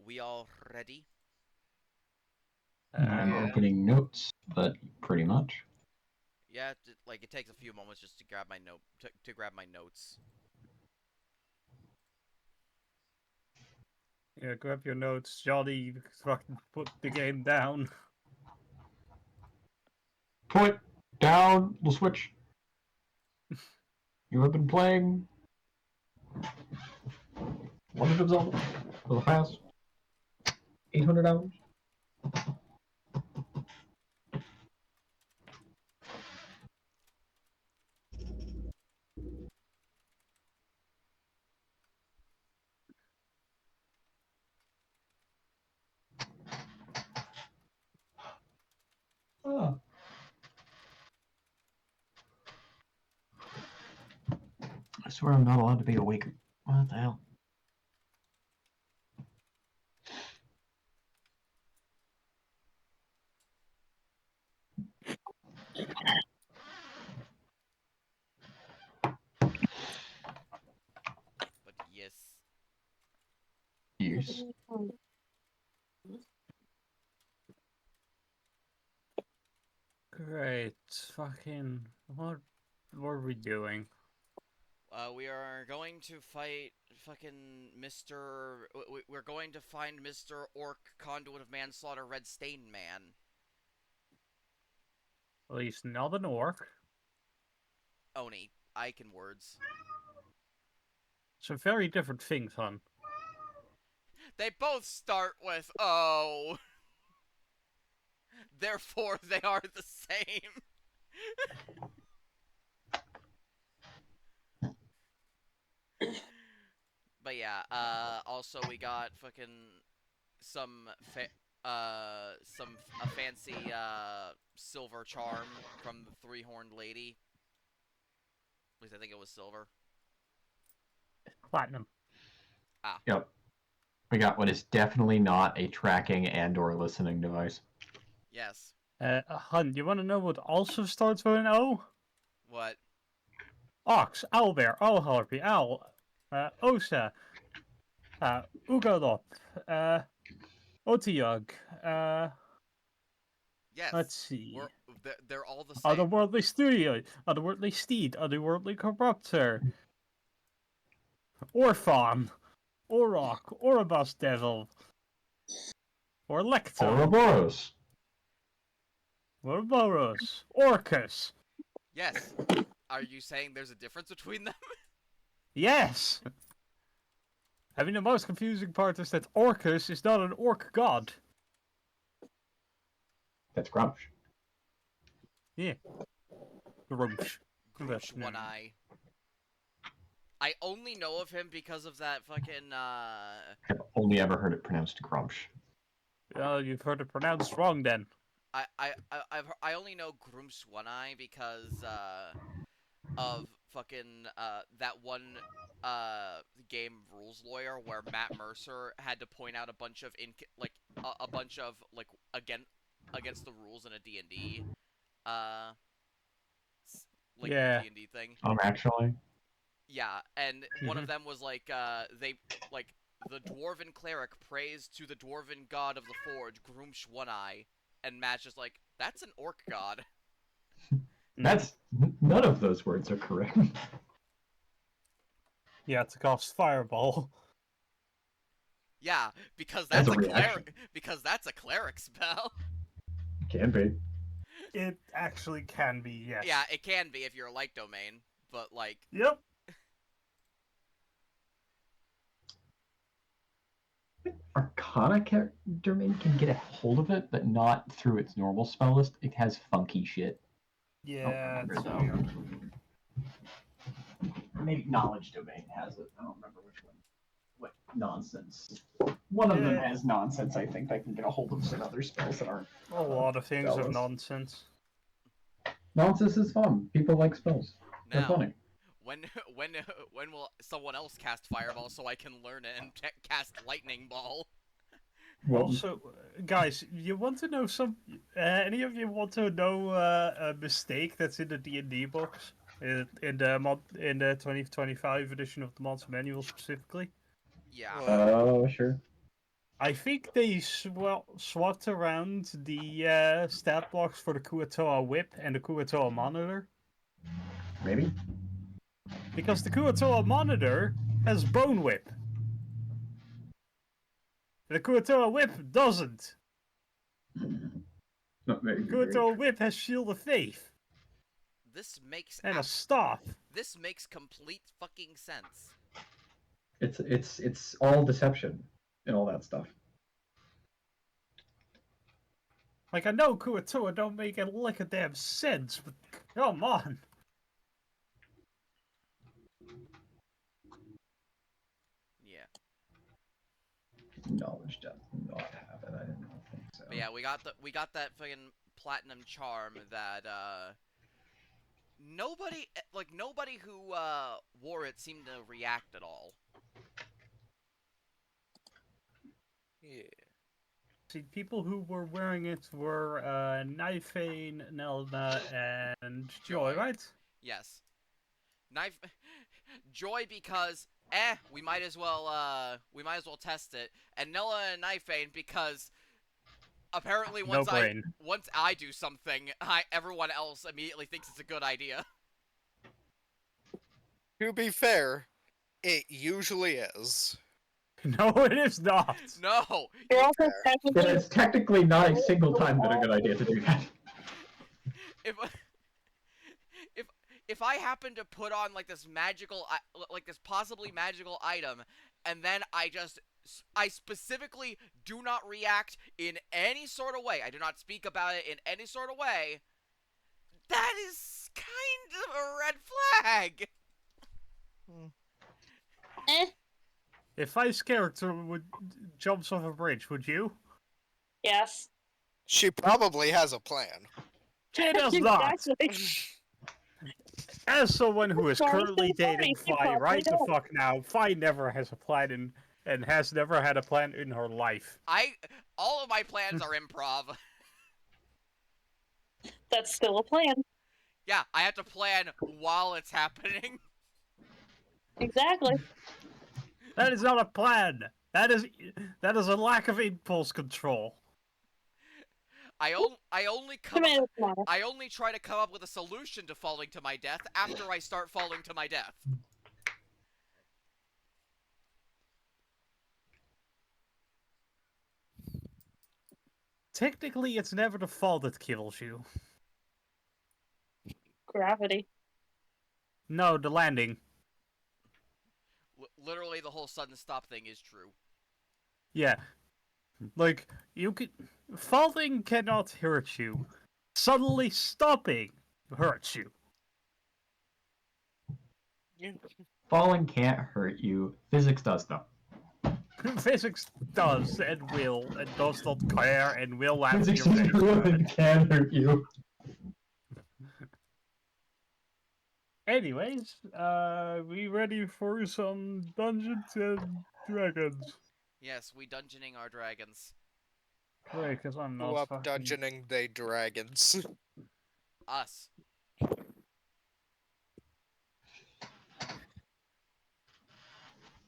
We all ready? I'm Yeah. opening notes, but pretty much. Yeah, like it takes a few moments just to grab my grab my notes. Yeah, grab your notes, Johnny. Fucking put the game down. Put down the switch. You have been playing Legend of Zelda for the past 800 hours. Ah. I swear I'm not allowed to be awake. What the hell? But yes. Years. Great. Fucking. What are we doing? We are going to fight fucking Mr. We're going to find Mr. Orc Conduit of Manslaughter Red Stain Man. At least not an orc. Oni. Icon words. Some very different things, hon. They both start with O. Therefore, they are the same. But yeah, also we got fucking some a fancy silver charm from the three-horned lady. At least I think it was silver. Platinum. Ah. Yep. We got what is definitely not a tracking and/or listening device. Yes. Hun, you want to know what also starts with an O? What? Ox, owlbear, owlharpy, owl, osa, ugalop, otiug, Yes. let's see. They're all the same. Otherworldly studio, otherworldly steed, otherworldly corruptor, Orphan, Orok, Oribus devil, Orlecto, Ouroboros. Ouroboros, Orcus. Yes. Are you saying there's a difference between them? Yes! I mean, the most confusing part is that Orcus is not an orc god. That's Grumsh. Yeah. Grunch. Groosh One Eye. I only know of him because of that fucking I've only ever heard it pronounced Grumsh. Well, you've heard it pronounced wrong then. I only know Grooms One Eye because of fucking that one game Rules Lawyer where Matt Mercer had to point out a bunch of a bunch of like against the rules in a D&D uh like Yeah. D&D thing. Actually. Yeah, and one of them was like they like the dwarven cleric prays to the dwarven god of the forge, Groomsh One Eye, and Matt's just like, that's an orc god. That's none of those words are correct. Yeah, to cast Fireball. Yeah, because That's that's a a reaction. cleric. Because that's a cleric spell. Can be. It actually can be, yes. Yeah, it can be if you're a like domain, but like. Yep. Arcana domain can get a hold of it, but not through its normal spell list. It has funky shit. Yeah, it's though. weird. Maybe knowledge domain has it. I don't remember which one. What nonsense? One of them has nonsense. I think that can get a hold of some other spells that aren't. A lot of things spell are list. nonsense. Nonsense is fun. People like spells. They're Now, funny. when will someone else cast Fireball so I can learn it and cast Lightning Ball? Well, Also, guys, you want to know some? Any of you want to know a mistake that's in the D&D box in the 2025 edition of the Monster Manual specifically? Yeah. oh, sure. I think they swapped around the stat blocks for the Kuatoa whip and the Kuatoa monitor. Maybe. Because the Kuatoa monitor has Bone Whip. The Kuatoa whip doesn't. Not maybe. Kuatoa whip has Shield of Faith This makes and a staff. this makes complete fucking sense. It's all deception and all that stuff. Like, I know Kuatoa don't make a lick of damn sense, but come on. Yeah. Knowledge does not have it. I didn't think so. But yeah, we got that fucking platinum charm that nobody who wore it seemed to react at all. Yeah. See, people who were wearing it were Nifane, Nelna, and Joy, Joy. right? Yes. Knife Joy because we might as well test it. And Nella and Knifeane because apparently No brain. once I do something, everyone else immediately thinks it's a good idea. To be fair, it usually is. No, it is not. No. You're also Yeah, technically it's technically not a single time been a good idea to do that. If if I happen to put on like this possibly magical item, and then I specifically do not react in any sort of way, I do not speak about it in any sort of way, that is kind of a red flag. If Ice character jumps off a bridge, would you? yes. She probably has a plan. She does not. Exactly. As someone who is Sorry, currently sorry, dating she Fi probably right the don't. fuck now, Fi never has a plan and has never had a plan in her life. All of my plans are improv. That's still a plan. Yeah, I have to plan while it's happening. Exactly. That is not a plan. That is a lack of impulse control. I only Tomato, tomato. I only try to come up with a solution to falling to my death after I start falling to my death. Technically, it's never the fall that kills you. Gravity. No, the landing. Literally, the whole sudden stop thing is true. Yeah. Like, you could... Falling cannot hurt you. Suddenly stopping hurts you. Falling can't hurt you. Physics does though. Physics does and will and does not care and will laugh in Physics your is face. real and can hurt you. Anyways, we ready for some Dungeons and Dragons? Yes, we dungeoning our dragons. Right, because I'm Who not up fucking... dungeoning they dragons? Us.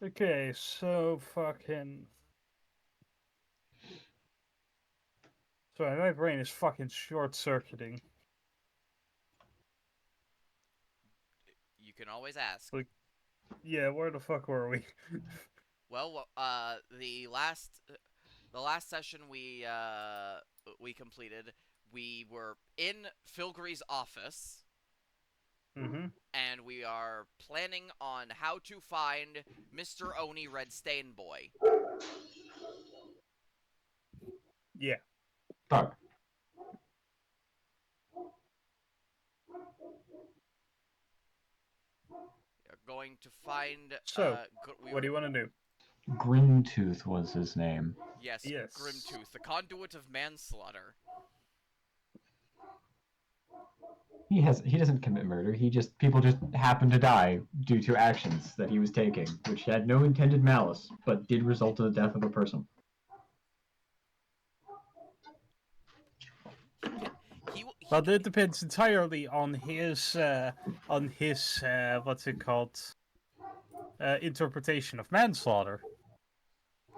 Okay, so fucking... Sorry, my brain is fucking short-circuiting. You can always ask. Yeah, where the fuck were we? Well, the last session we completed, we were in Filgre's office, Mm-hmm. and we are planning on how to find Mr. Oni Red Stain Boy. Yeah. Fuck. We're going to find. So, what do you want to do? Grimtooth was his name. Yes, Yes. Grimtooth, the conduit of manslaughter. He doesn't commit murder. People just happen to die due to actions that he was taking, which had no intended malice, but did result in the death of a person. Well, it depends entirely on his what's it called? Interpretation of manslaughter.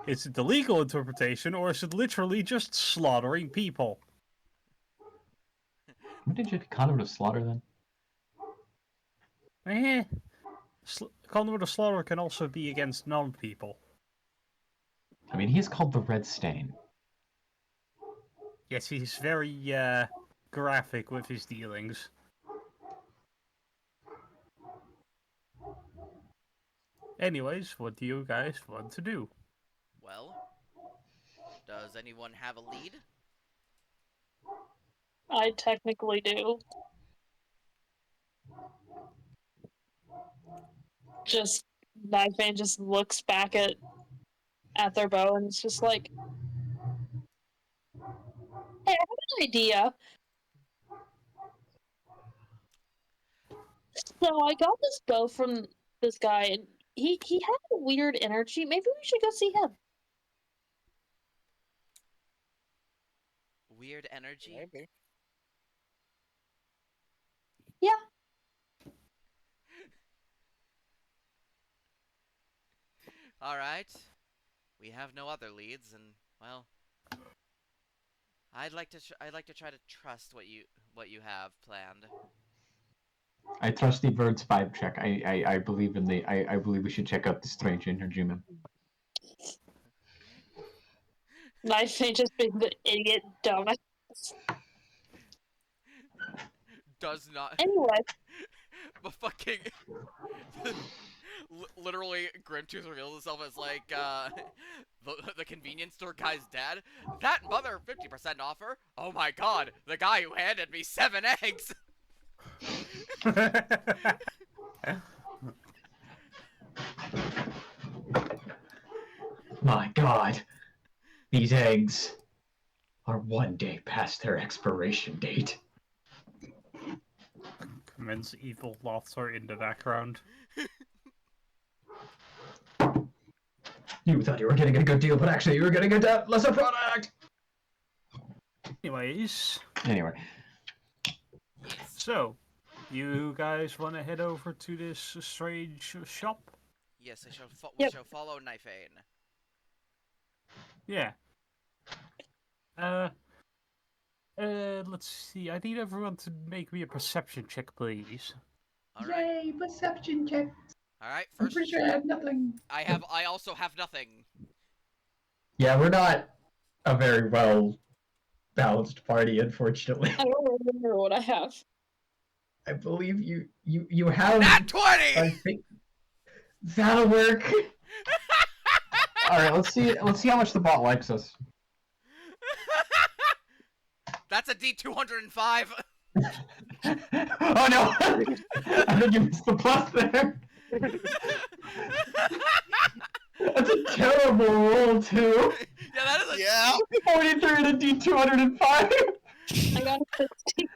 Is it the legal interpretation, or is it literally just slaughtering people? What did you conduit of slaughter then? Conduit of slaughter can also be against non-people. I mean, he's called the Red Stain. Yes, he's very graphic with his dealings. Anyways, what do you guys want to do? Well, does anyone have a lead? I technically do. Just Knifeman just looks back at their bow and it's just like, hey, I have an idea. So I got this bow from this guy and he had a weird energy. Maybe we should go see him. Weird energy? Maybe. Yeah. Alright. We have no other leads, and, well... I'd like to try to trust what you have planned. I trust the bird's vibe check. I believe in I believe we should check out the strange energy man. Knifeman just being the idiot dumbass. Does not... Anyway, But fucking... Literally, Grimtooth reveals himself as, like, the convenience store guy's dad. That mother 50% offer? Oh my god, the guy who handed me 7 eggs! My God, these eggs are 1 day past their expiration date. Commence evil laughter in the background. You thought you were getting a good deal, but actually you were getting a lesser product! Anyways, Anyway, so you guys want to head over to this strange shop? Yes, we Yep. shall follow Knifeane. Yeah. Let's see. I need everyone to make me a perception check, please. Alright. Yay, perception check. Alright, I'm first... pretty sure I have nothing. I also have nothing. Yeah, we're not a very well balanced party, unfortunately. I don't remember what I have. I believe you have. Nat 20! I think that'll work. All right, let's see how much the bot likes us. That's a D205! Oh no! I think you missed the plus there. That's a terrible roll too. Yeah, that is a... Yeah, 43 and a D205. I got a 16.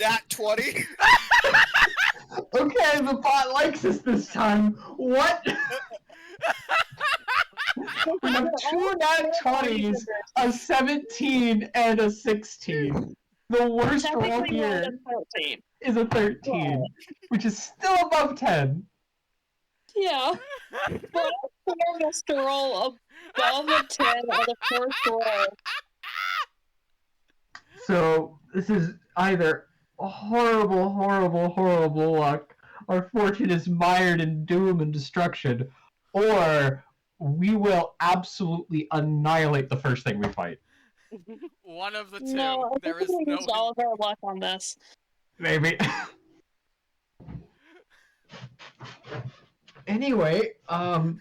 nat 20. Okay, the bot likes us this time. What? We have two nat 20s, a 17, and a 16. The worst roll Technically more here than 13. is a 13, which is still above 10. Yeah. But I almost to roll above a 10 on the first roll. So this is either horrible, horrible, horrible luck, our fortune is mired in doom and destruction, or we will absolutely annihilate the first thing we fight. One of the two. No, I There think is we no... used all of our luck on this. Maybe. Anyway, Please,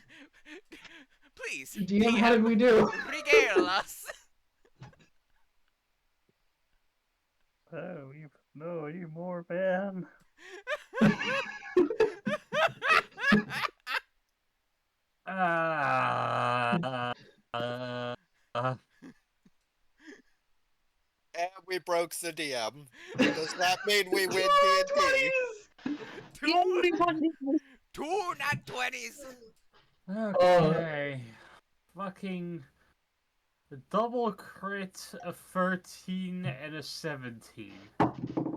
DM, how did we do? regale us. Oh, you know any more, man? And we broke the DM. Does that mean we win D&D? Yeah, Two, we won these- two nat 20s. Okay. Fucking the double crit, a 13 and a 17.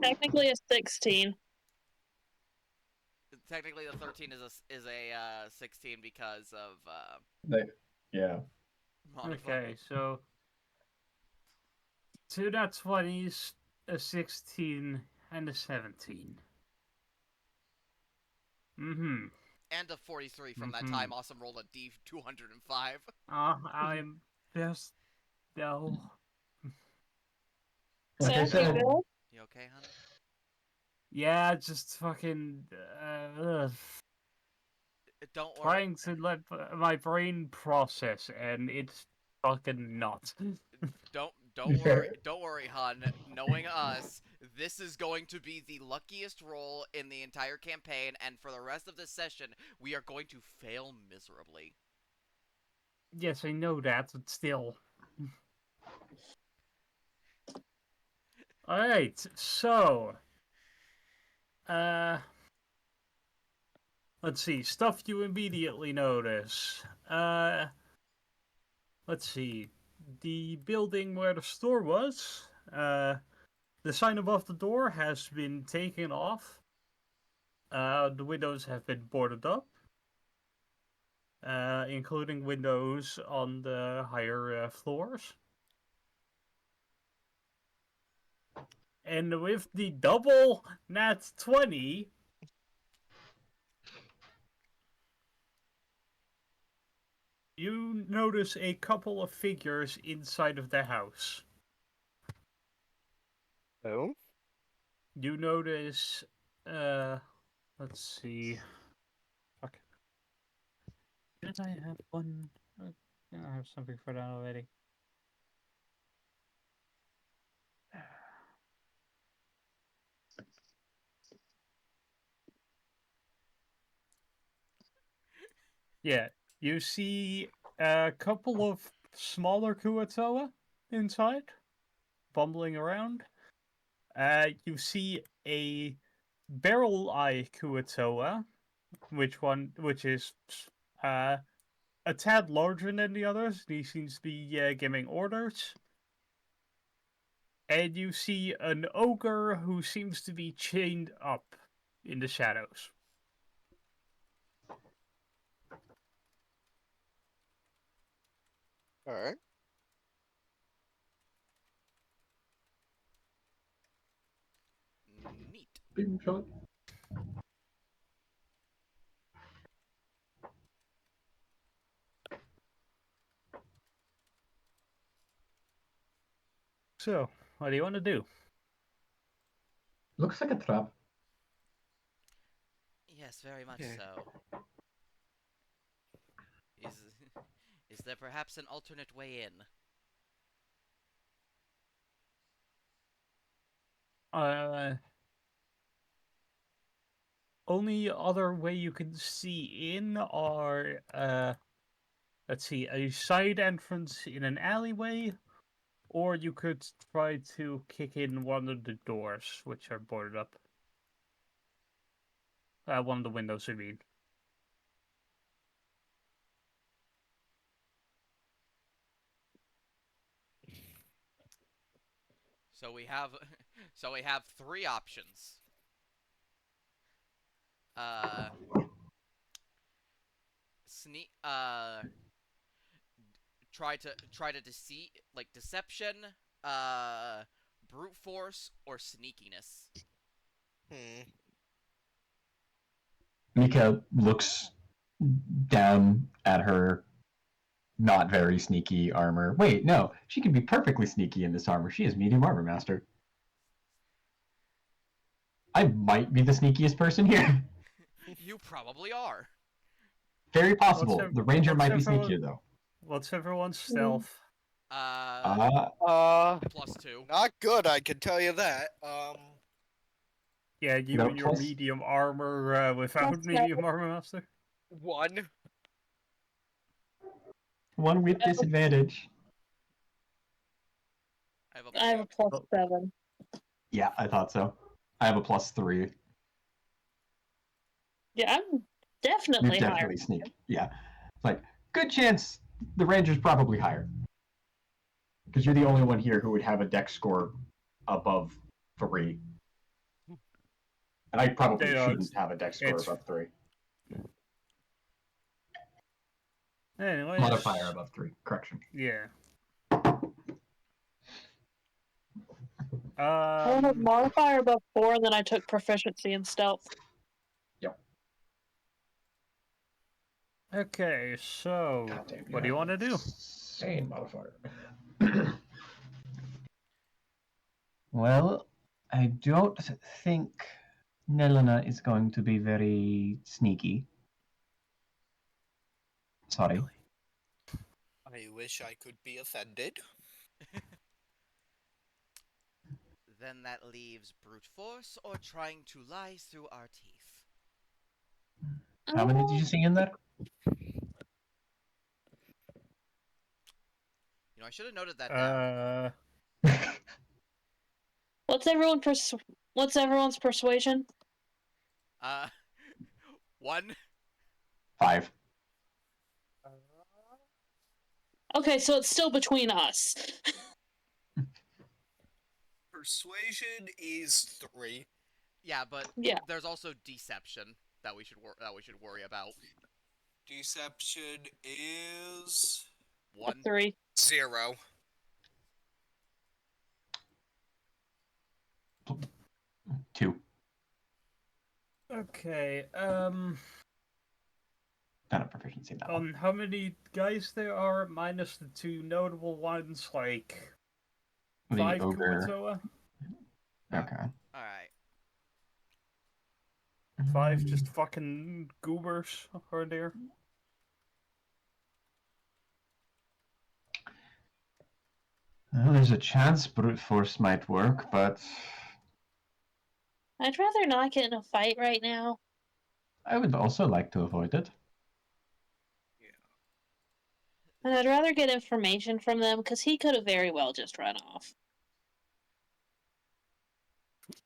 Technically a 16. Technically, the 13 is a 16 because of Yeah. Okay, so 2 nat 20s, a 16, and a 17. Mm-hmm. And a 43 from that Mm-hmm. time. Awesome rolled a D205. I'm just no. Like I Zach, you said, go? You okay, hun? Yeah, just fucking Don't worry. trying to let my brain process, and it's fucking not. Don't worry, fair. don't worry, hun. Knowing us, this is going to be the luckiest roll in the entire campaign, and for the rest of this session, we are going to fail miserably. Yes, I know that, but still. Alright, so uh let's see, stuff you immediately notice. Let's see. The building where the store was, the sign above the door has been taken off. The windows have been boarded up, including windows on the higher floors. And with the double nat 20, you notice a couple of figures inside of the house. Oh? You notice, let's see. Fuck. Did I have one? I have something for that already. Yeah, you see a couple of smaller Kuatoa inside, bumbling around. You see a barrel eye Kuatoa, which is uh, a tad larger than the others. He seems to be giving orders. And you see an ogre who seems to be chained up in the shadows. Alright. Neat. Big shot. So, what do you want to do? Looks like a trap. Yes, very much Yeah. so. Is is there perhaps an alternate way in? Uh, Only other way you can see in are let's see, a side entrance in an alleyway, or you could try to kick in one of the doors, which are boarded up. One of the windows, I mean. So we have so we have three options. Uh sneak try to deceive, like deception, uh brute force, or sneakiness. Hmm. Mika looks down at her not very sneaky armor. Wait, no, she can be perfectly sneaky in this armor. She is medium armor master. I might be the sneakiest person here. You probably are. Very What's possible. ev- The ranger what's might be everyone? sneakier though. What's everyone's Mm. stealth? Uh Uh, +2. not good, I can tell you that. Yeah, you No, and your plus medium armor without Plus medium armor master. 1. one with disadvantage. I have a I have a plus Oh. 7. Yeah, I thought so. I have a +3. Yeah, I'm You're definitely higher. definitely sneaky. Yeah. Like, good chance the ranger's probably higher. Because you're the only one here who would have a dex score above 3. And I probably You know, shouldn't have a dex score it's above 3. Anyways. Modifier above 3. Correction. Yeah. I had modifier above 4, and then I took proficiency in stealth. Okay, so God damn, what do you want to do? Insane modifier. Well, I don't think Nelena is going to be very sneaky. Sorry. I wish I could be offended. Then that leaves brute force or trying to lie through our teeth. How many did you see in there? You know, I should have noted that down. What's everyone's persuasion? 1. 5. Okay, so it's still between us. Persuasion is 3. Yeah, but Yeah. there's also deception that we should worry about. Deception is 1. 3. 0. 2. Okay, Not a proficiency in that one. how many guys there are minus the 2 notable ones, like The 5 ogre. Kuatoa? Okay. Alright. 5 just fucking goobers are there? Well, there's a chance brute force might work, but I'd rather not get in a fight right now. I would also like to avoid it. And I'd rather get information from them, because he could have very well just run off.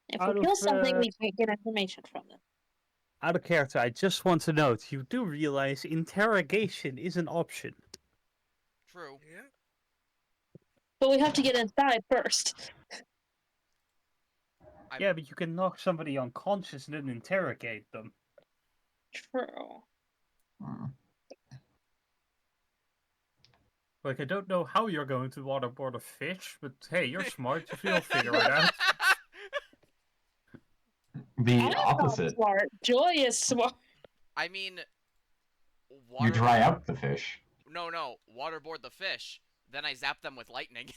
If Out we of, kill something, we can't get information from them. Out of character, I just want to note, you do realize interrogation is an option. True. Yeah. But we have to get inside first. Yeah, but you can knock somebody unconscious and then interrogate them. True. Hmm. Like, I don't know how you're going to waterboard a fish, but hey, you're smart, you'll figure it out. The I'm not opposite. smart. Joy is smart. I mean, You dry out the fish. No, waterboard the fish. Then I zap them with lightning.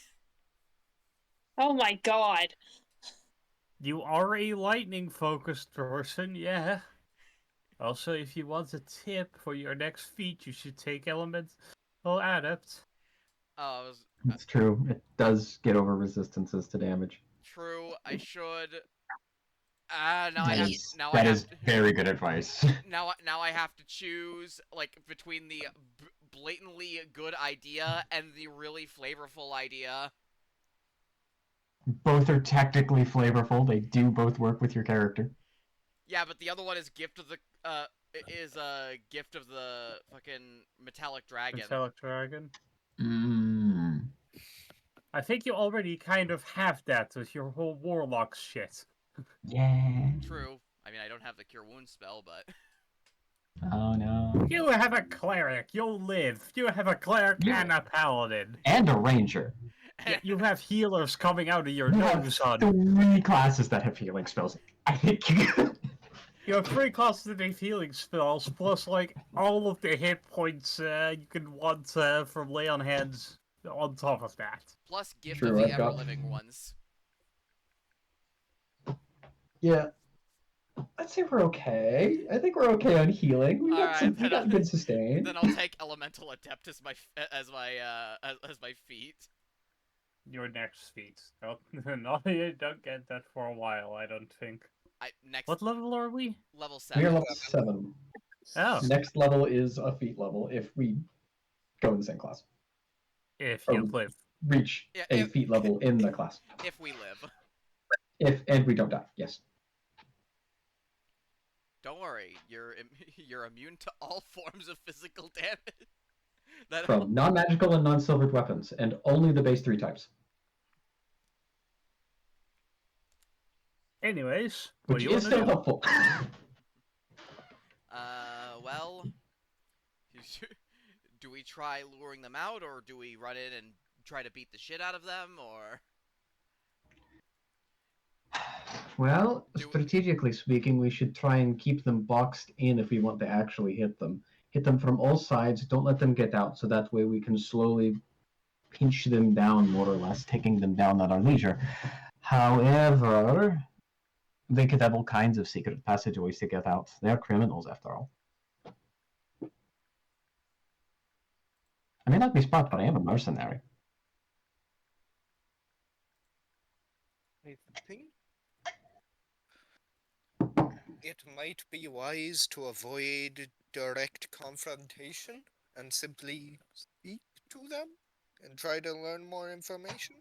Oh my god. You are a lightning-focused person, yeah. Also, if you want a tip for your next feat, you should take Elemental Adept. Oh, It's true. It does get over resistances to damage. true. I should. Now That I is have to, very good advice. now I have to choose like between the blatantly good idea and the really flavorful idea. Both are technically flavorful. They do both work with your character. Yeah, but the other one is gift of the gift of the fucking metallic dragon. Metallic Dragon. Mm. I think you already kind of have that with your whole warlock shit. Yeah. True. I mean, I don't have the cure wounds spell, but Oh no. You have a cleric, you'll live. You have a cleric Yeah. and a paladin. And a ranger. Yeah, you have healers coming out of your You nose, have on. 3 classes that have healing spells. I think you. You have 3 constitutive healing spells, plus like all of the hit points you can want from lay on hands on top of that. plus gift True, of the I've got- ever living ones. Yeah. I'd say we're okay. I think we're okay on healing. We got Alright, some. We then got good sustain. Then I'll take elemental adept as my feat. Your next feat. No, you don't get that for a while, I don't think. Next What level are we? level We are 7. level 7. Oh, Next level is a feat level if we go in the same class. if Oh. you live. Reach Yeah, a if- feat level in the class. If we live. And we don't die. Yes. Don't worry, you're immune to all forms of physical damage. That From non-magical and non-silvered weapons, and only the base 3 types. Anyways, what Which do you is want to still do? well, do we try luring them out, or do we run in and try to beat the shit out of them, or Well, do strategically speaking, we should try and keep them boxed in if we want to actually hit them. Hit them from all sides, don't let them get out, so that way we can slowly pinch them down, more or less, taking them down at our leisure. However, they could have all kinds of secret passageways to get out. They're criminals, after all. I may not be smart, but I am a mercenary. I think it might be wise to avoid direct confrontation and simply speak to them and try to learn more information.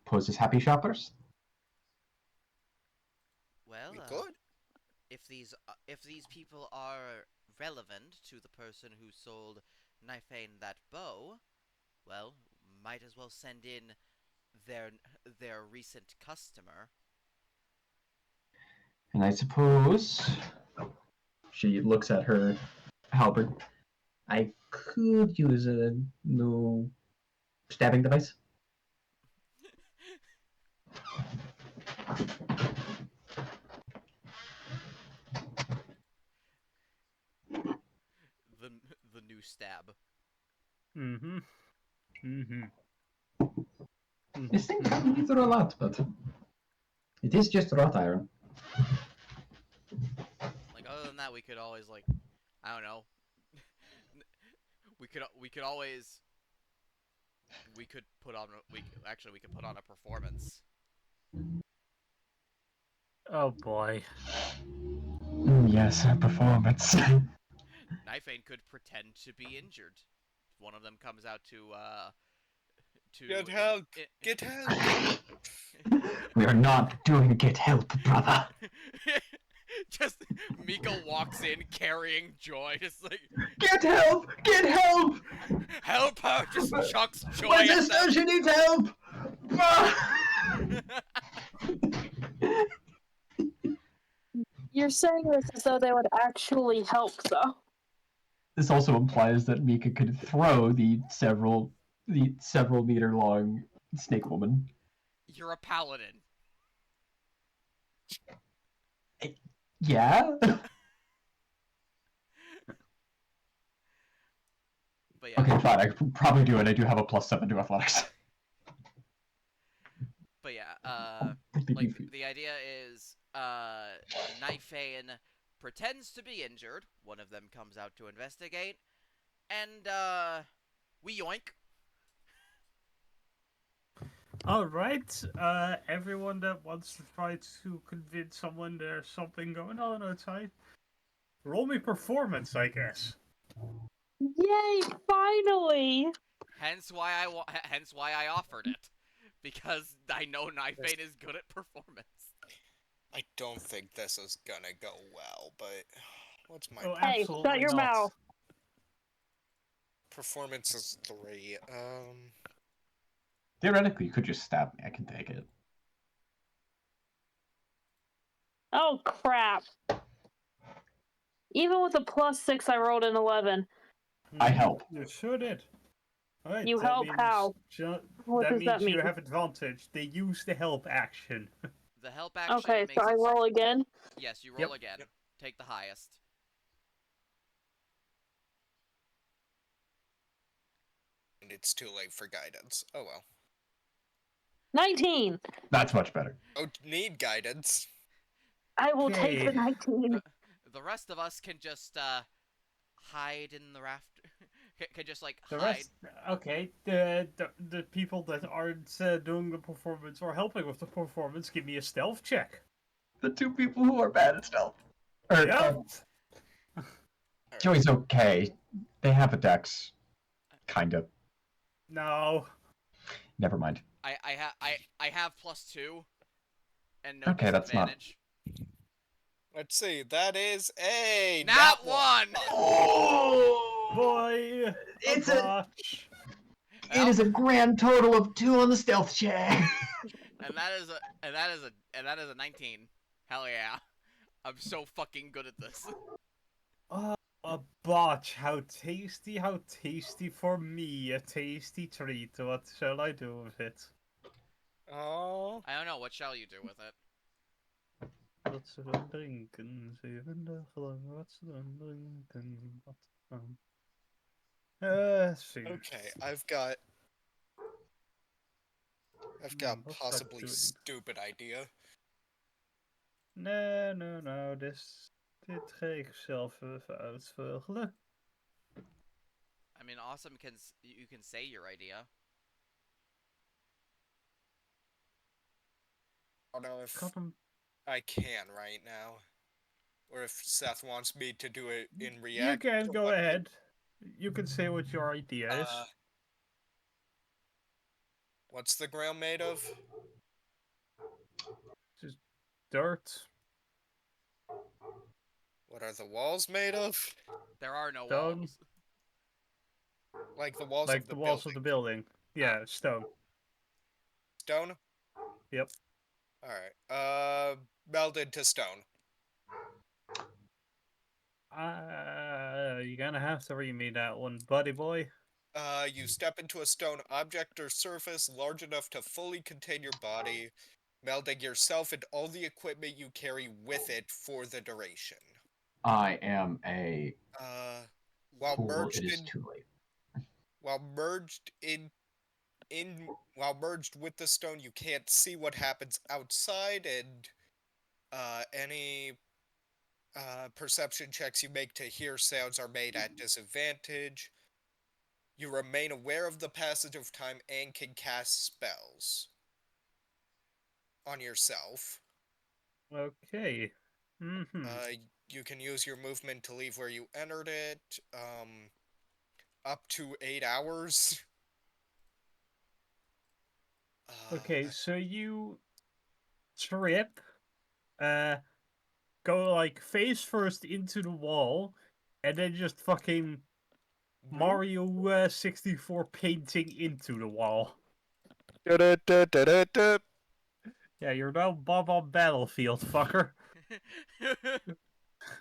Pose as happy shoppers. well, We could. if these people are relevant to the person who sold Nifane that bow, well, might as well send in their their recent customer. And I suppose she looks at her halberd. I could use a new stabbing device. the the new stab. Mm-hmm. Mm-hmm. This thing can be through a lot, but it is just wrought iron. Like other than that, we could always like, I don't know. we could always we could put on we could put on a performance. Oh boy. Yes, a performance. Nifane could pretend to be injured. One of them comes out to Get help! Get help! We are not doing get help, brother. Just Miko walks in carrying Joy, just like Get help! Get help! help her. Just chucks Joy My at sister, them. she needs help! You're saying this as though they would actually help, though. This also implies that Mika could throw the several meter long snake woman. You're a paladin. Yeah? But yeah. Okay, fine. I could probably do it. I do have a +7 to athletics. But yeah, Pretty like beefy. the idea is, Nifane pretends to be injured. One of them comes out to investigate, and we yoink. Alright, everyone that wants to try to convince someone there's something going on outside, roll me performance, I guess. Yay, finally! Hence why I offered it, because I know Nifane is good at performance. I don't think this is gonna go well, but what's my Oh, Hey, absolutely shut your not. mouth. performance is 3. Theoretically, you could just stab me. I can take it. Oh, crap. Even with a +6, I rolled an 11. I help. You sure did. Alright, You that help means how? What that does means that you mean? have advantage. They use the help action. The help action Okay, makes so I it. roll again. Yes, you roll Yep. again. Yep. Take the highest. And it's too late for guidance. Oh well. 19! That's much better. Don't need guidance. I will take Okay. the 19. The rest of us can just hide in the raft. Can just like The hide. rest, okay. The people that aren't doing the performance or helping with the performance, give me a stealth check. The two people who are bad at stealth. Or, Yeah. Joey's okay. They have a dex. Kind of. No. Never mind. I have +2 and no Okay, that's not- disadvantage. Let's see. That is a Not one. Oh! Boy. It's botch. It is a grand total of 2 on the stealth check. and that is a 19. Hell yeah. I'm so fucking good at this. A botch. How tasty, how tasty for me. A tasty treat. What shall I do with it? Oh, I don't know. What shall you do with it? What's er aan drinken? 7 dagen lang. What's er aan drinken? Wat dan? See. okay. I've got Wat zou ik possibly doen? stupid idea. Nee, dit ga ik zelf even uitvogelen. I mean, Awesome can you can say your idea. I don't know Ik if had hem... I can right now, or if Seth wants me to do it in You reaction can to go what ahead. You can say what your idea is. What's the ground made of? Just dirt, What are the walls made of? There are no stone, walls. Like the walls like of the the walls of building. the building. Yeah, stone. Stone? Yep. Alright. Melded to stone. You're gonna have to read me that one, buddy boy. You step into a stone object or surface large enough to fully contain your body, melding yourself and all the equipment you carry with it for the duration. I am a While fool. It merged is in too late. while merged while merged with the stone, you can't see what happens outside, and any perception checks you make to hear sounds are made at disadvantage. You remain aware of the passage of time and can cast spells on yourself. Okay. Mm-hmm. You can use your movement to leave where you entered it. Up to 8 hours. Okay, so you trip, go like face first into the wall, and then just fucking Mario 64 painting into the wall. Da-da-da-da-da-da. Yeah, you're now Bob on Battlefield, fucker.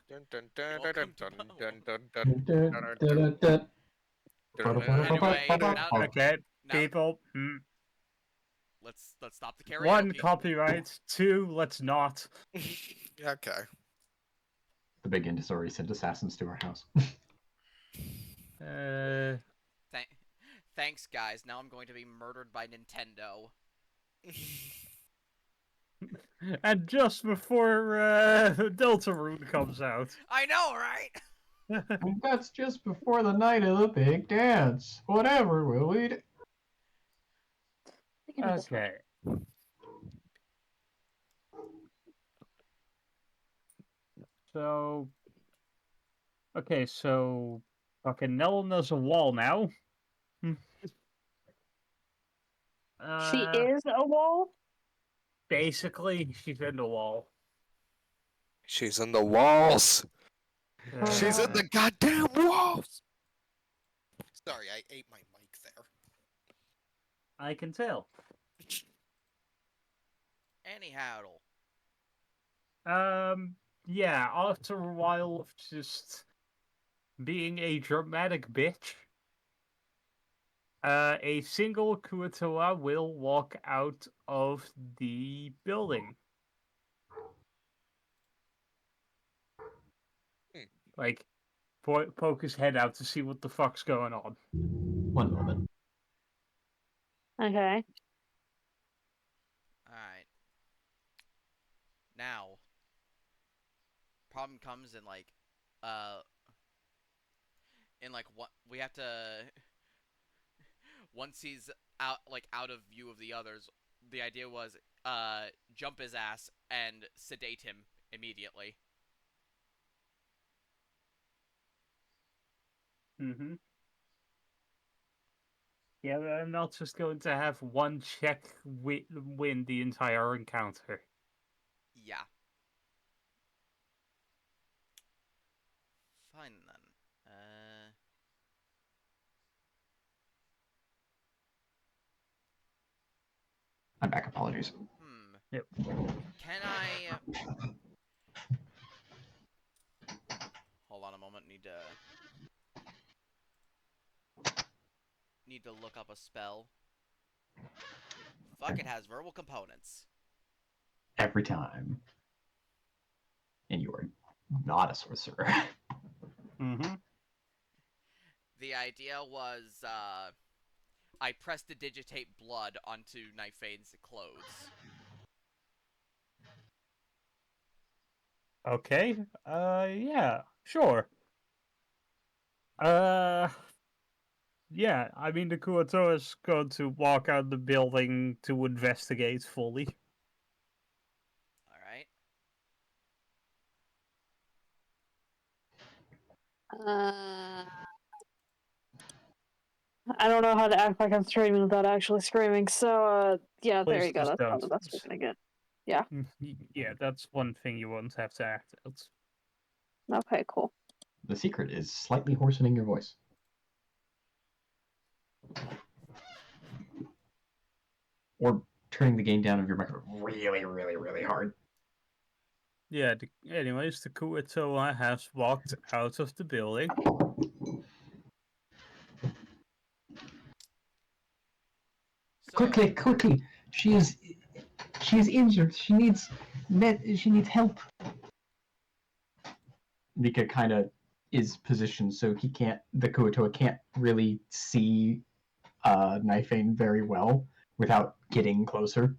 Dun, dun, dun, dun, Welcome to dun, Battle. dun, dun, dun, dun, dun, Anyway, now Okay, now people. let's stop the One, karaoke. copyright. Two, let's not. Okay. The big Indusori sent assassins to our house. Thanks, guys. Now I'm going to be murdered by Nintendo. And just before Deltarune comes out. I know, right? And that's just before the night of the big dance. Whatever will we do? Okay. So. Okay, so. Fucking Nelna's a wall now. She is a wall? Basically, she's in the wall. She's in the walls. She's in the goddamn walls. Sorry, I ate my mic there. I can tell. Anyhow, Yeah, after a while of just being a dramatic bitch, a single Kuatoa will walk out of the building. Like, poke his head out to see what the fuck's going on. One moment. Okay. alright. Now, problem comes in like what we have to once he's out of view of the others, the idea was jump his ass and sedate him immediately. Mm-hmm. Yeah, but I'm not just going to have one check win the entire encounter. Yeah. Fine then. I'm back. Apologies. Yep. Can I hold on a moment, need need to look up a spell. Fuck, it has verbal components. Every time. And you are not a sorcerer. Mm-hmm. The idea was, I prestidigitate blood onto Nife's clothes. Okay. Yeah, sure. Uh, yeah, I mean, the Kuato is going to walk out the building to investigate fully. Alright. I don't know how to act like I'm screaming without actually screaming. So, yeah, there Please you go. just That's don't. probably the best we're gonna get. Yeah, that's one thing you won't have to act out. Okay, cool. The secret is slightly hoarsening your voice. Or turning the gain down of your microphone really, really, really hard. Yeah, anyways, the Kuatoa has walked out of the building. So, Quickly! She is injured. She needs help. Nika kind of is positioned so the Kuatoa can't really see Knifeane very well without getting closer.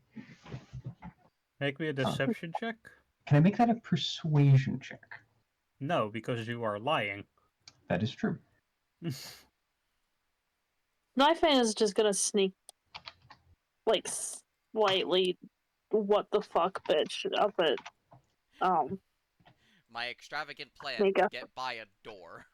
Make me a deception check. Can I make that a persuasion check? No, because you are lying. That is true. Knifeman is just gonna sneak, like, slightly, what the fuck, bitch, up at, my extravagant plan to Nika. get by a door.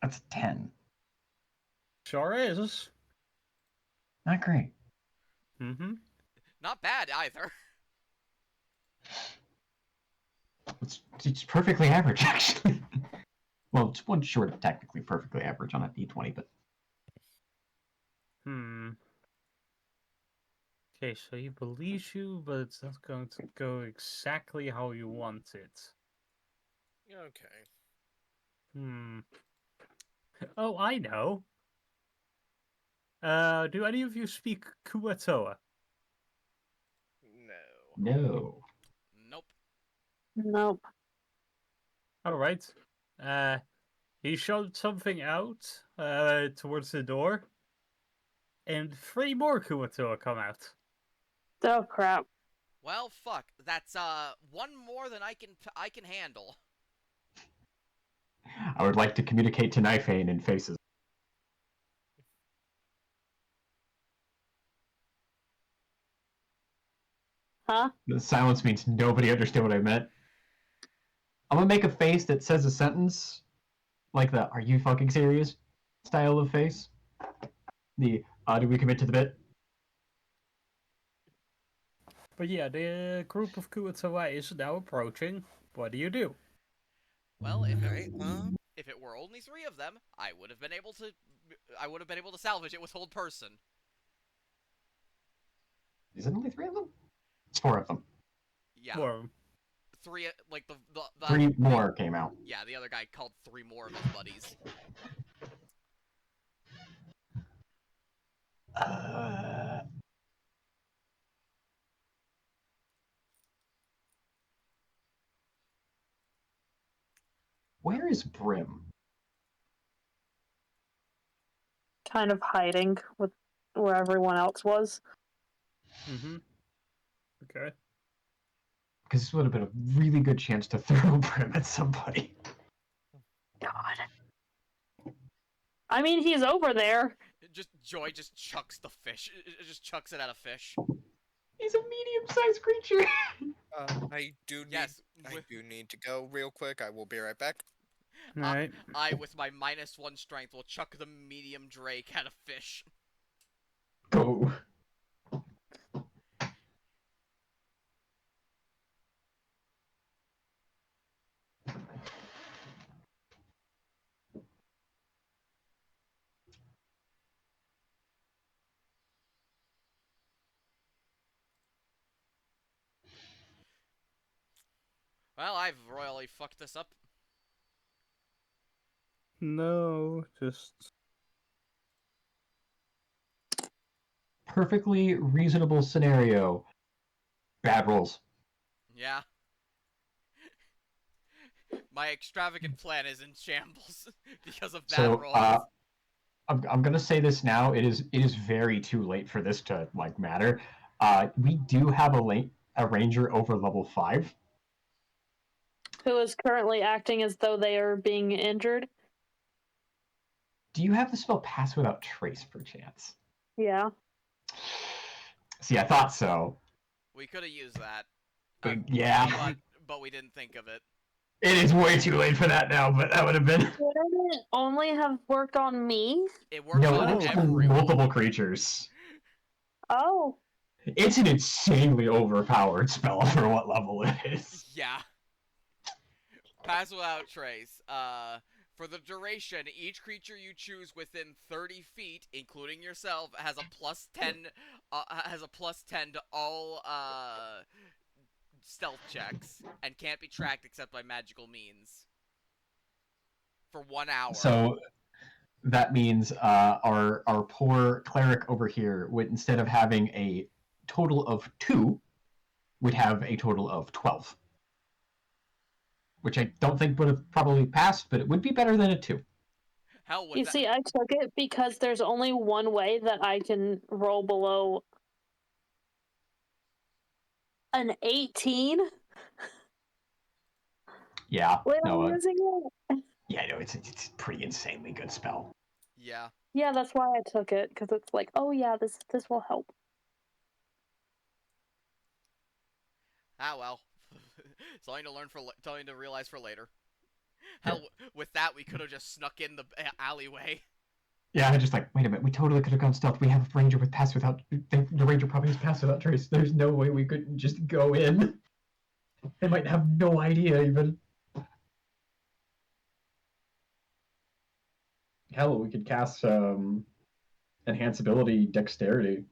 That's a 10. Sure is. Not great. Mm-hmm. Not bad either. It's perfectly average, actually. Well, it's one short of technically perfectly average on a d20, but Okay, so he believes you, but it's not going to go exactly how you want it. Okay. Oh, I know. Do any of you speak Kuatoa? No. no. Nope. Nope. Alright. He showed something out, towards the door, and 3 more Kuatoa come out. Oh, crap. Well, fuck. That's one more than I can handle. I would like to communicate to Knifeane in faces. Huh? The silence means nobody understood what I meant. I'm gonna make a face that says a sentence like the "Are you fucking serious?" style of face. The "Do we commit to the bit?" But yeah, the group of Kuatoa is now approaching. What do you do? Well, Okay. if it were only 3 of them, I would have been able to salvage it with hold person. Is it only 3 of them? It's 4 of them. Yeah. Well, 3, like the 3 more came out. Yeah, the other guy called 3 more of his buddies. Where is Brim? Kind of hiding with where everyone else was. okay. Because this would have been a really good chance to throw Brim at somebody. God. I mean, he's over there. Joy just chucks the fish. It just chucks it at a fish. He's a medium-sized creature. I do Yes. need to go real quick. I will be right back. Alright. I, with my -1 strength, will chuck the medium drake at a fish. Go. Well, I've royally fucked this up. No, just Perfectly reasonable scenario. Bad rolls. Yeah. My extravagant plan is in shambles because of bad So rolls. I'm gonna say this now. It is very too late for this to like matter. We do have a ranger over level 5. Who is currently acting as though they are being injured. Do you have the spell Pass Without Trace, perchance? Yeah. See, I thought so. We could have used that. Uh, But yeah, but we didn't think of it. it is way too late for that now. But that would have been. Wouldn't it only have worked on me? It works No, it on No. works on everyone. multiple creatures. Oh. It's an insanely overpowered spell for what level it is. Yeah. Pass without trace. For the duration, each creature you choose within 30 feet, including yourself, has a plus 10. Has a plus 10 to all stealth checks and can't be tracked except by magical means for 1 hour. So that means our poor cleric over here would, instead of having a total of 2, would have a total of 12, which I don't think would have probably passed, but it would be better than a 2. Hell with You that. see, I took it because there's only one way that I can roll below an 18 Yeah, when I'm no, using it. yeah, no, it's a pretty insanely good spell. Yeah. Yeah, that's why I took it, because it's like, oh yeah, this will help. Ah well. Something to learn for something to realize for later. Hell, with that we could have just snuck in the alleyway. Yeah, I just like, wait a minute, we totally could have gone stealth. We have a ranger with pass without. The ranger probably has pass without trace. There's no way we couldn't just go in. They might have no idea even. Hell, we could cast enhance ability dexterity.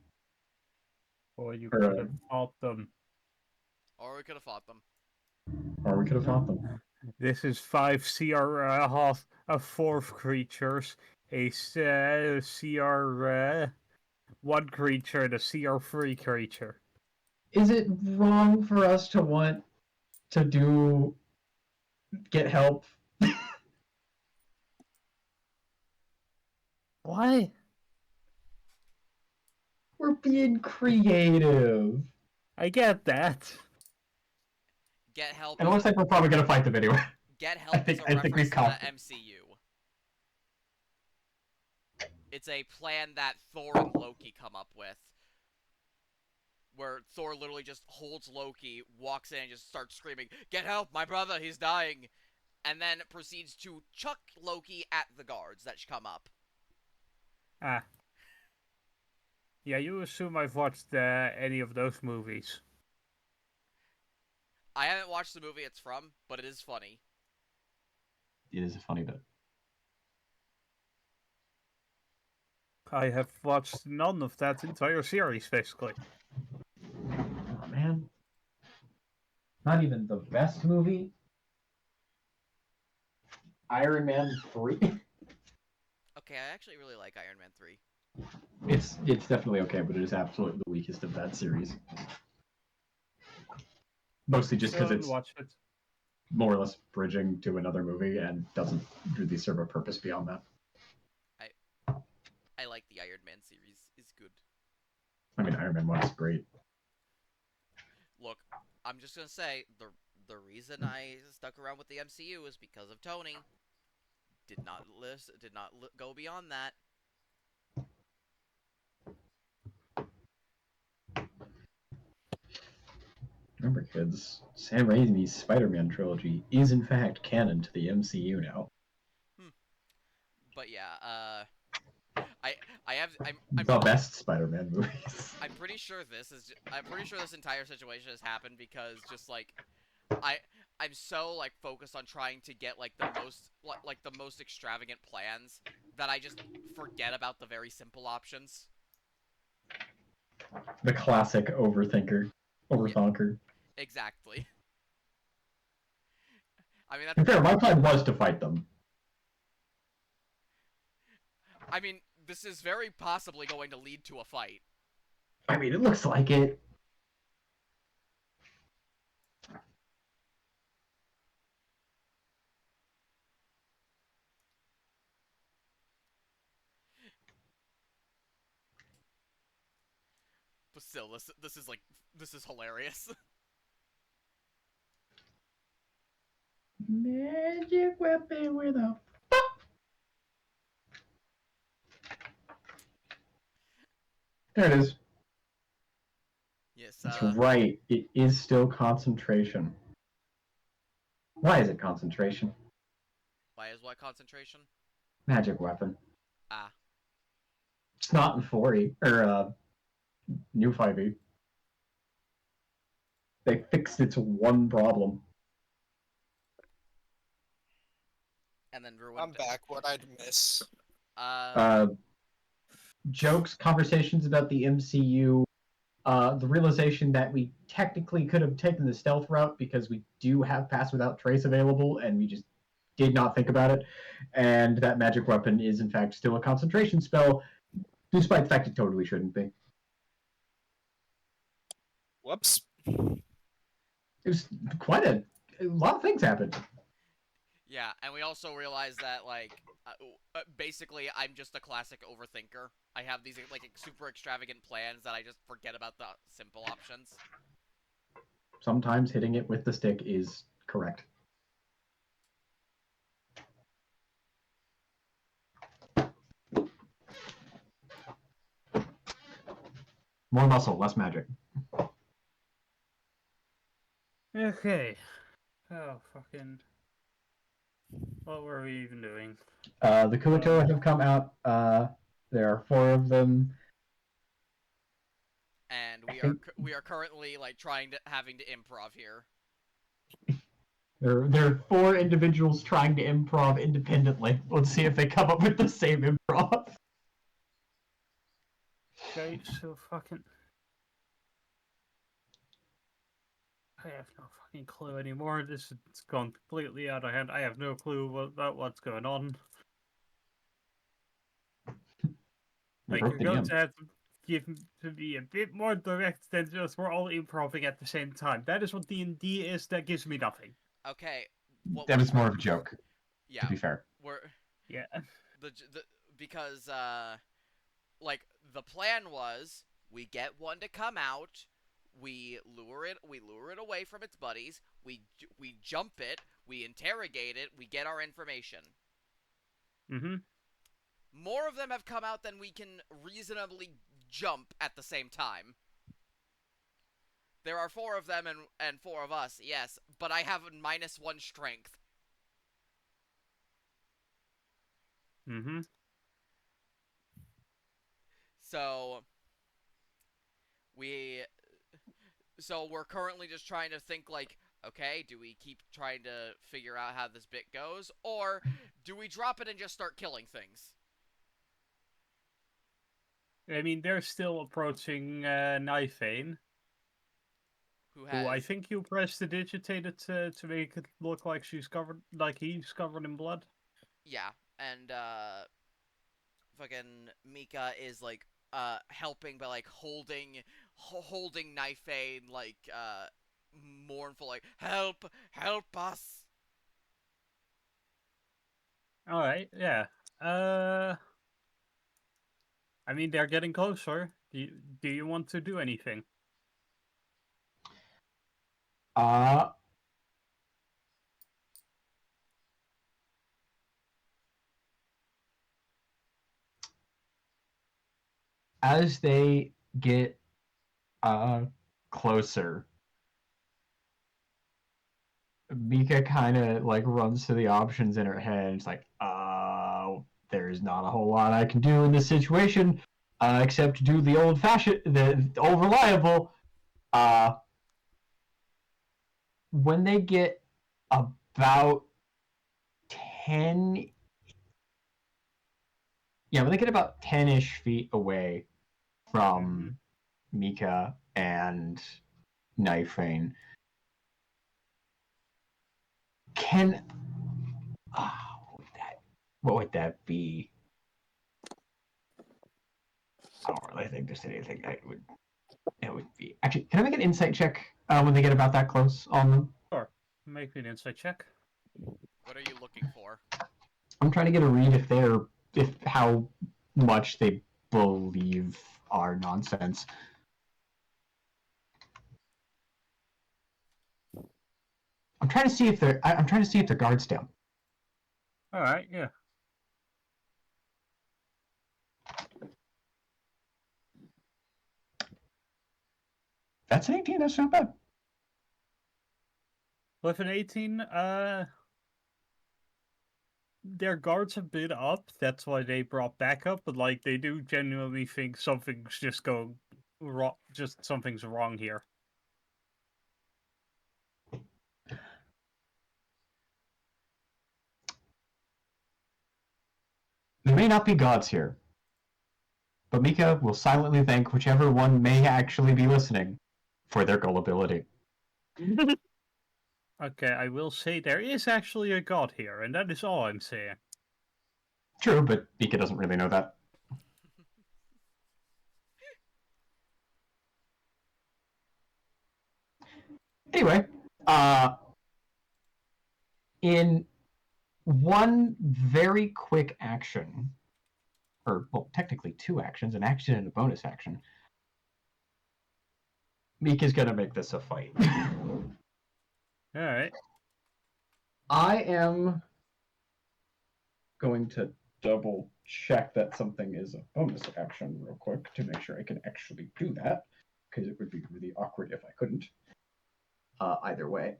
or you Or, could have fought them. Or we could have fought them. Or we could have fought them. This is 5 CR half a fourth creatures, a CR 1 creature, and a CR3 creature. Is it wrong for us to want to get help? Why? We're being creative. I get that. Get help. And it looks like we're probably gonna fight them anyway. Get help is a I think reference we've to caught the them. MCU. It's a plan that Thor and Loki come up with. Where Thor literally just holds Loki, walks in, and just starts screaming, "Get help, my brother, he's dying!" And then proceeds to chuck Loki at the guards that come up. Ah. Yeah, you assume I've watched any of those movies. I haven't watched the movie it's from, but it is funny. It is a funny bit. I have watched none of that entire series, basically. Oh man. Not even the best movie. Iron Man 3. Okay, I actually really like Iron Man 3. It's definitely okay, but it is absolutely the weakest of that series. Mostly just because Still it's watch it. more or less bridging to another movie and doesn't really serve a purpose beyond that. I like the Iron Man series. It's good. I mean, Iron Man 1 is great. Look, I'm just gonna say the reason I stuck around with the MCU is because of Tony. Did not go beyond that. Remember, kids, Sam Raimi's Spider-Man trilogy is in fact canon to the MCU now. But yeah, I'm The best Spider-Man movies. I'm pretty sure this entire situation has happened because just like I'm so like focused on trying to get like the most extravagant plans that I just forget about the very simple options. The classic overthonker. Exactly. I mean, To be fair, my plan was to fight them. I mean, this is very possibly going to lead to a fight. I mean, it looks like it. But still, this is hilarious. Magic weapon with a... There it is. Yes, That's right. It is still concentration. Why is it concentration? why is what concentration? Magic weapon. Ah. It's not in 4E, or New 5E. They fixed its one problem. And then ruined. I'm back. What I'd miss. Jokes, conversations about the MCU, the realization that we technically could have taken the stealth route because we do have Pass Without Trace available, and we just did not think about it, and that magic weapon is in fact still a concentration spell, despite the fact it totally shouldn't be. Whoops. It was quite a lot of things happened. Yeah, and we also realized that, like, basically, I'm just a classic overthinker. I have these, like, super extravagant plans that I just forget about the simple options. Sometimes hitting it with the stick is correct. More muscle, less magic. Okay. Oh, fucking. What were we even doing? The Kuato have come out. There are 4 of them. And we are currently, like, having to improv here. There are 4 individuals trying to improv independently. Let's see if they come up with the same improv. Okay, so fucking. I have no fucking clue anymore. This has gone completely out of hand. I have no clue about what's going on. Like, you're going to have to give to be a bit more direct than just we're all improving at the same time. That is what D&D is. That gives me nothing. Okay. That was more of a joke, Yeah. to be fair. Yeah. Because, like, the plan was, we get one to come out, we lure it away from its buddies, we jump it, we interrogate it, we get our information. Mm-hmm. More of them have come out than we can reasonably jump at the same time. There are 4 of them and 4 of us, yes, but I have -1 strength. Mm-hmm. So we're currently just trying to think, like, okay, do we keep trying to figure out how this bit goes, or do we drop it and just start killing things? I mean, they're still approaching Nifane, Who who I has think you prestidigitated to make it look like she's covered, like he's covered in blood. yeah, and fucking Mika is, like, helping by, like, holding Nifane, like, mournful, like, help us. All right, yeah. I mean, they're getting closer. Do you want to do anything? As they get closer, Mika kind of like runs to the options in her head. And it's like, there's not a whole lot I can do in this situation, except do the the old reliable. When they get about 10, when they get about 10-ish feet away from Mika and Knifeane, Can what would that be? I don't really think there's anything that would be. Actually, can I make an insight check when they get about that close on them? Sure. Make me an insight check. What are you looking for? I'm trying to get a read if how much they believe our nonsense. I'm trying to see if I'm trying to see if their guards down. All right, yeah. That's an 18. That's not bad. With an 18, their guards have been up. That's why they brought backup. But like, they do genuinely think something's just going wrong. Just something's wrong here. There may not be gods here, but Mika will silently thank whichever one may actually be listening for their gullibility. Okay, I will say there is actually a god here, and that is all I'm saying. True, but Mika doesn't really know that. Anyway, in one very quick action, or well, technically two actions, an action and a bonus action, Mika's gonna make this a fight. All right. I am going to double check that something is a bonus action real quick to make sure I can actually do that, because it would be really awkward if I couldn't. Either way,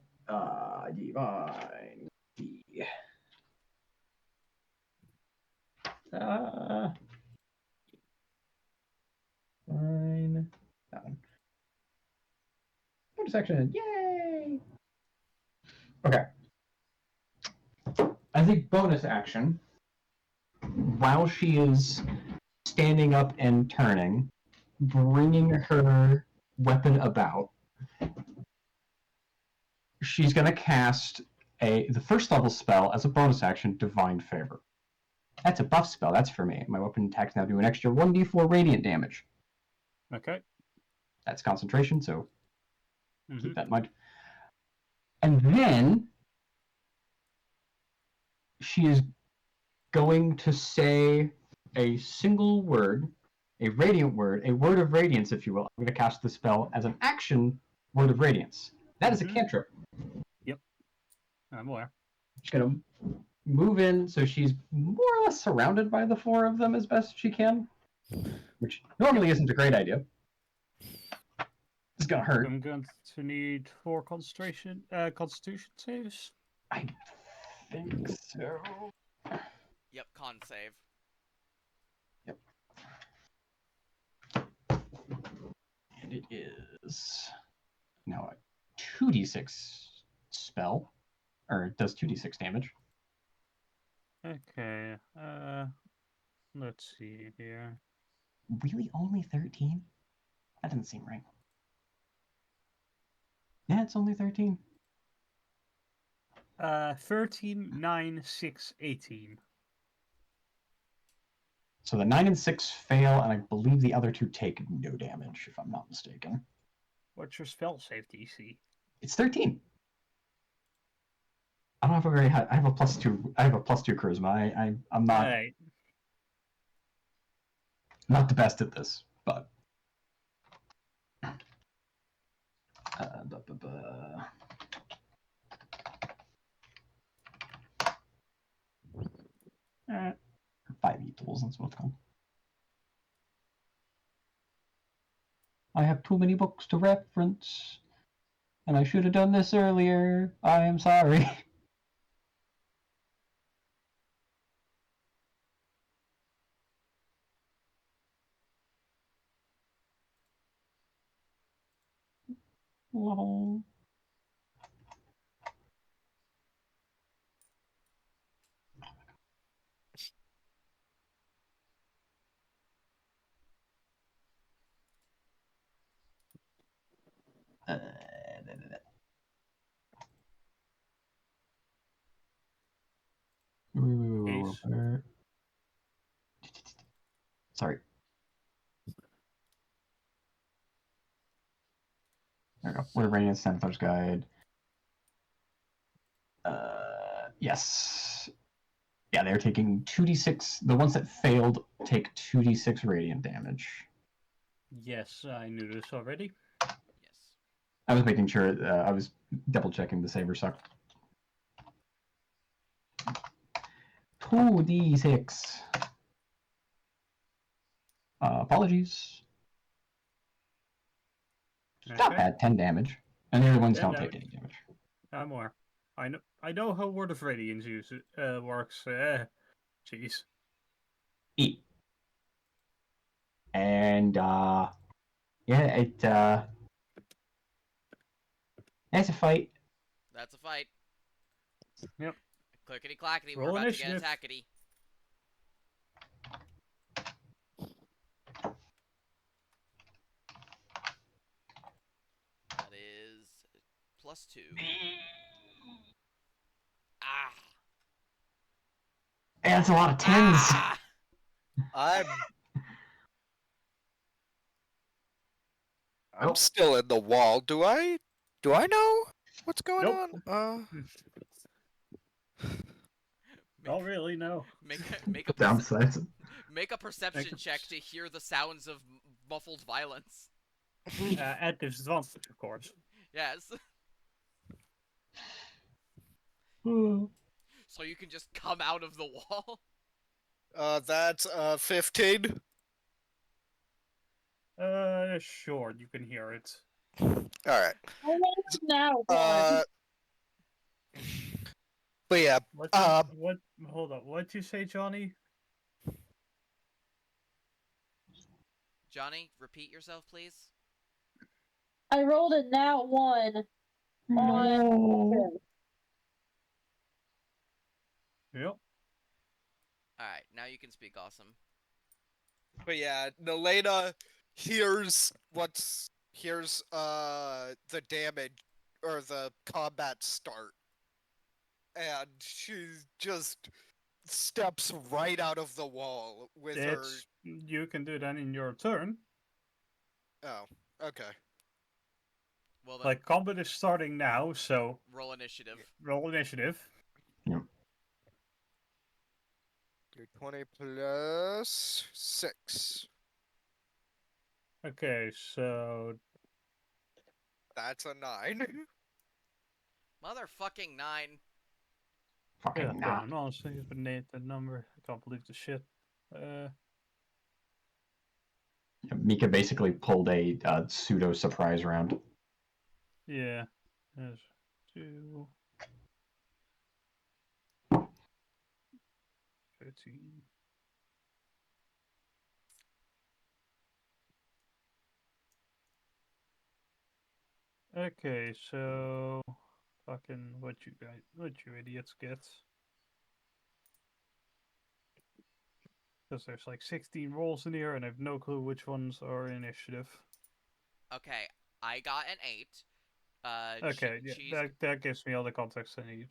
divine. Fine. That one. Bonus action. Yay! Okay. As a bonus action, while she is standing up and turning, bringing her weapon about, she's going to cast the first level spell as a bonus action, Divine Favor. That's a buff spell. That's for me. My weapon attacks now do an extra 1d4 radiant damage. Okay. That's concentration, so keep that in mind. And then she is going to say a single word, a radiant word, a word of radiance, if you will. I'm going to cast the spell as an action, Word of Radiance. That is a cantrip. Yep. I'm aware. She's going to move in, so she's more or less surrounded by the four of them as best she can, which normally isn't a great idea. It's going to hurt. I'm going to need 4 constitution saves. I think so. Yep, con save. Yep. And it is now a 2d6 spell, or it does 2d6 damage. Okay. Let's see here. Really, only 13? That doesn't seem right. Yeah, it's only 13. 13, 9, 6, 18. So the 9 and 6 fail, and I believe the other two take no damage, if I'm not mistaken. What's your spell save DC? It's 13. I don't have a very high. I have a +2. I have a +2 charisma. I'm not Alright. not the best at this, but. Alright. 5e tools, that's what it's called. I have too many books to reference, and I should have done this earlier. I am sorry. Lol. Sorry. There we go. What a Radiant Senator's Guide. Yes. Yeah, they're taking 2d6. The ones that failed take 2d6 radiant damage. Yes, I knew this already. Yes. I was making sure. I was double checking the saber suck. 2d6. Apologies. Not bad. 10 damage. And the other ones 10 don't take damage. any damage. I'm more. I know how Word of Radiance works. Jeez. E. And yeah, it's a fight. That's a fight. Yep. Clickety clackety, we're Roll about initiative. to get attackety. That is +2. Ah. Yeah, that's a lot of 10s. Ah! I'm Oh. still in the wall. Do I know what's going Nope. on? Not really, no. Make a Downsides. make a perception check to hear the sounds of muffled violence. At disadvantage, of course. Yes. Hmm. So you can just come out of the wall. That's 15. Sure, you can hear it. All right. Now, But yeah, What? Uh, What? Hold on. What'd you say, Johnny? Johnny, repeat yourself, please. I rolled a nat 1 on. No. Yep. Alright, now you can speak, awesome. but yeah, Nelena hears the damage or the combat start, and she just steps right out of the wall with her. You can do that in your turn. Oh, okay. Well then, Like, combat is starting now, so roll initiative. roll initiative. Your 20 plus 6. Okay, so That's a 9. Motherfucking 9. Fucking yeah, nah. damn, honestly, it's been named that number. I can't believe the shit. Mika basically pulled a pseudo surprise round. Yeah. There's 2. 13. Okay, so fucking what you idiots get? Because there's like 16 rolls in here, and I have no clue which ones are initiative. Okay, I got an 8. Okay, yeah, Cheese. that gives me all the context I need.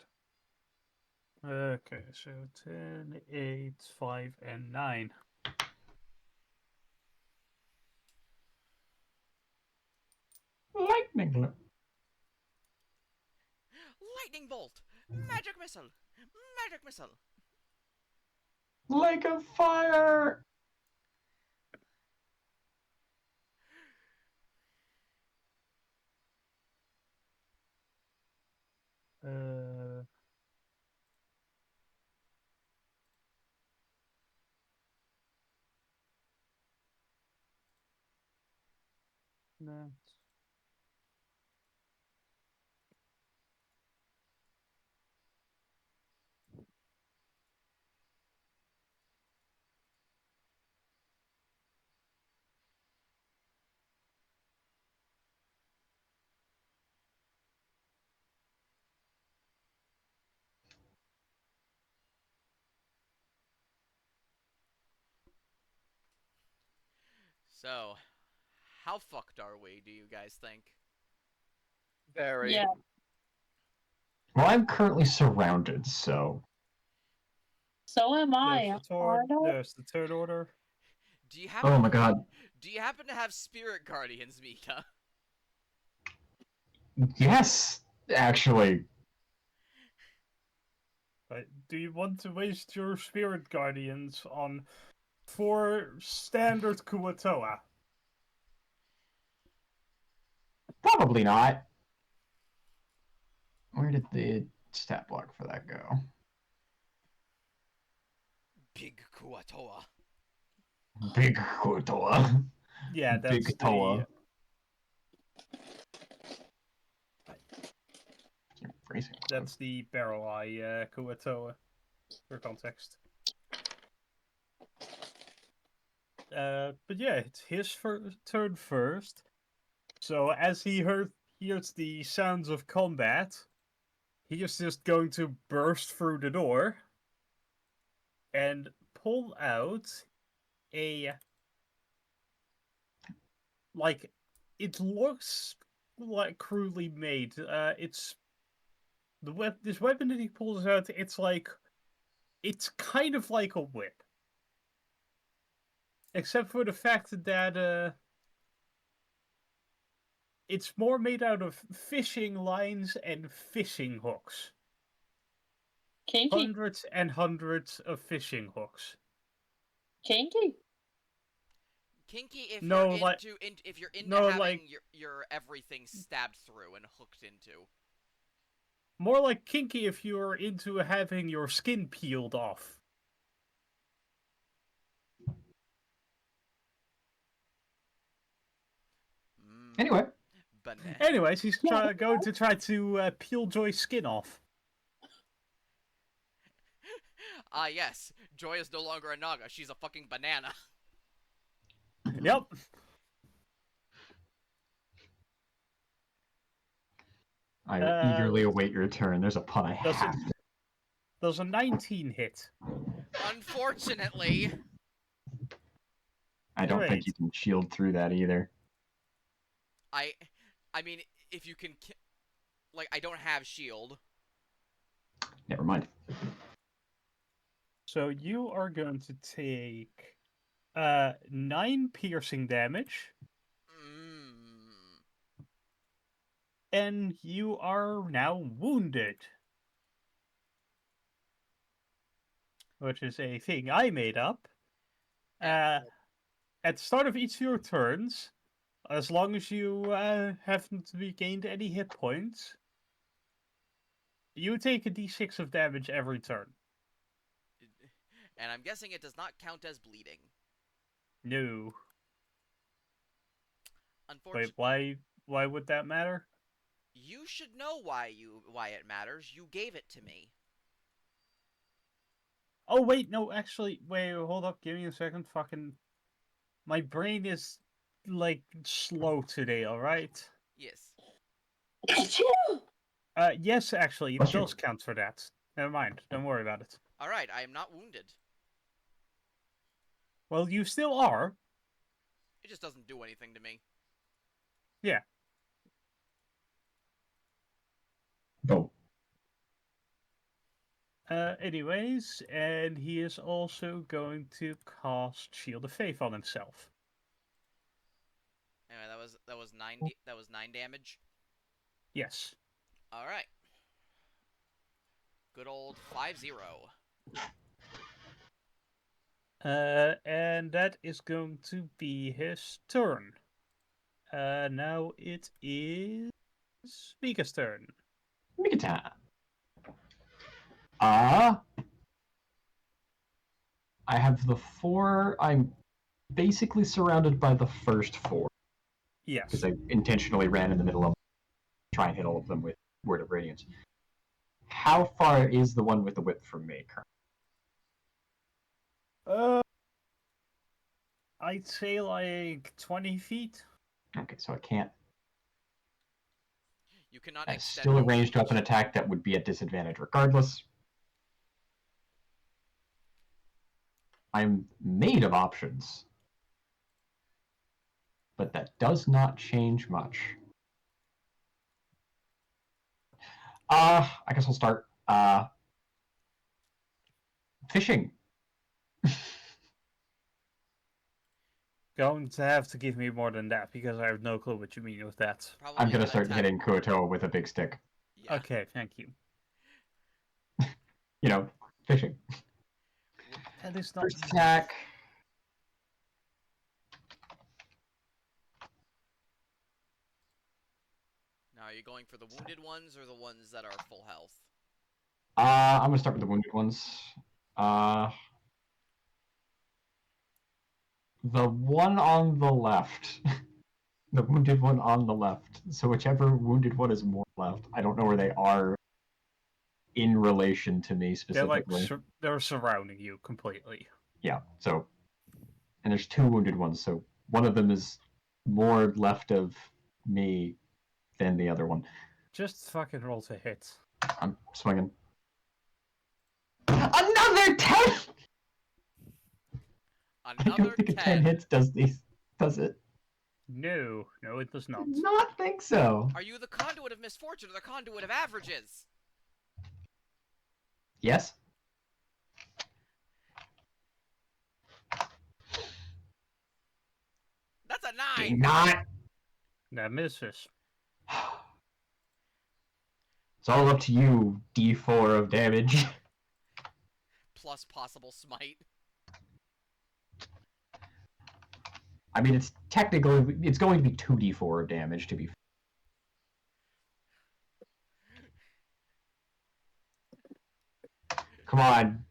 Okay, so 10, 8, 5, and 9. Lightning. Lightning bolt! Magic missile! Magic missile! Lake of fire. Uh, that. So, how fucked are we, do you guys think? Very. Yeah. Well, I'm currently surrounded, so So am I. There's the Aren't I? there's the third order. Do you happen Oh my god. Do you happen to have spirit guardians, Mika? Yes, actually. Do you want to waste your spirit guardians on 4 standard Kuatoa? Probably not. Where did the stat block for that go? Big Kuatoa. Big Kotoa. Yeah, Big that's Toa. the Phrasing. that's the barrel eye Kuatoa for context. But yeah, it's his turn first. So as he hears the sounds of combat, he is just going to burst through the door and pull out a like it looks like crudely made. It's this weapon that he pulls out. It's kind of like a whip, except for the fact that it's more made out of fishing lines and fishing hooks. Kinky. Hundreds and hundreds of fishing hooks. Kinky. Kinky if No, you're like- if you're into no, having like- your everything stabbed through and hooked into. More like kinky if you're into having your skin peeled off. Anyway. Banana. Anyways, he's going to try to peel Joy's skin off. Ah, yes. Joy is no longer a Naga. She's a fucking banana. Yep. I eagerly await your turn. There's a pun I Does have. Does a 19 hit? Unfortunately. I don't think Great. you can shield through that either. I mean, if you can... Like, I don't have shield. Never mind. So you are going to take 9 piercing damage, and you are now wounded. Which is a thing I made up. At the start of each of your turns, as long as you haven't regained any hit points, you take a d6 of damage every turn. And I'm guessing it does not count as bleeding. No. Unfortunately, Wait, why would that matter? you should know why it matters. You gave it to me. Oh, wait, no, actually, wait, hold up, give me a second. Fucking. My brain is, like, slow today, alright? Yes. Yes, actually, it Bless you. does count for that. Never mind, don't worry about it. Alright, I am not wounded. Well, you still are. It just doesn't do anything to me. Yeah. Go. Anyways, and he is also going to cast Shield of Faith on himself. Anyway, that was 9 damage. Yes. All right. Good old 5-0. And that is going to be his turn. Now it is Mika's turn. Make it time. I have the 4. I'm basically surrounded by the first 4 Yes. because I intentionally ran in the middle of them, try and hit all of them with Word of Radiance. How far is the one with the whip from me currently? I'd say like 20 feet. Okay, so I can't. You cannot That's extend still a the ranged range. weapon attack that would be at disadvantage regardless. I'm made of options, but that does not change much. I guess I'll start fishing. going to have to give me more than that because I have no clue what you mean with that. Probably I'm gonna an start attack. hitting Kuotoa with a big stick. Yeah. Okay, thank you. You know, fishing. That is not. First attack. Now, are you going for the wounded ones or the ones that are full health? I'm gonna start with the wounded ones. The one on the left. The wounded one on the left. So whichever wounded one is more left. I don't know where they are in relation to me They're like specifically. they're surrounding you completely. Yeah, so and there's two wounded ones, so one of them is more left of me than the other one. Just fucking roll to hit. I'm swinging. Another 10! I Another don't think 10. a 10 hits does these. Does it? No, it does not. Not think so. Are you the conduit of misfortune or the conduit of averages? Yes? That's a Do 9. not. That misses. It's all up to you, D4 of damage. Plus possible smite. I mean, it's technically, it's going to be 2d4 of damage to be. Come on.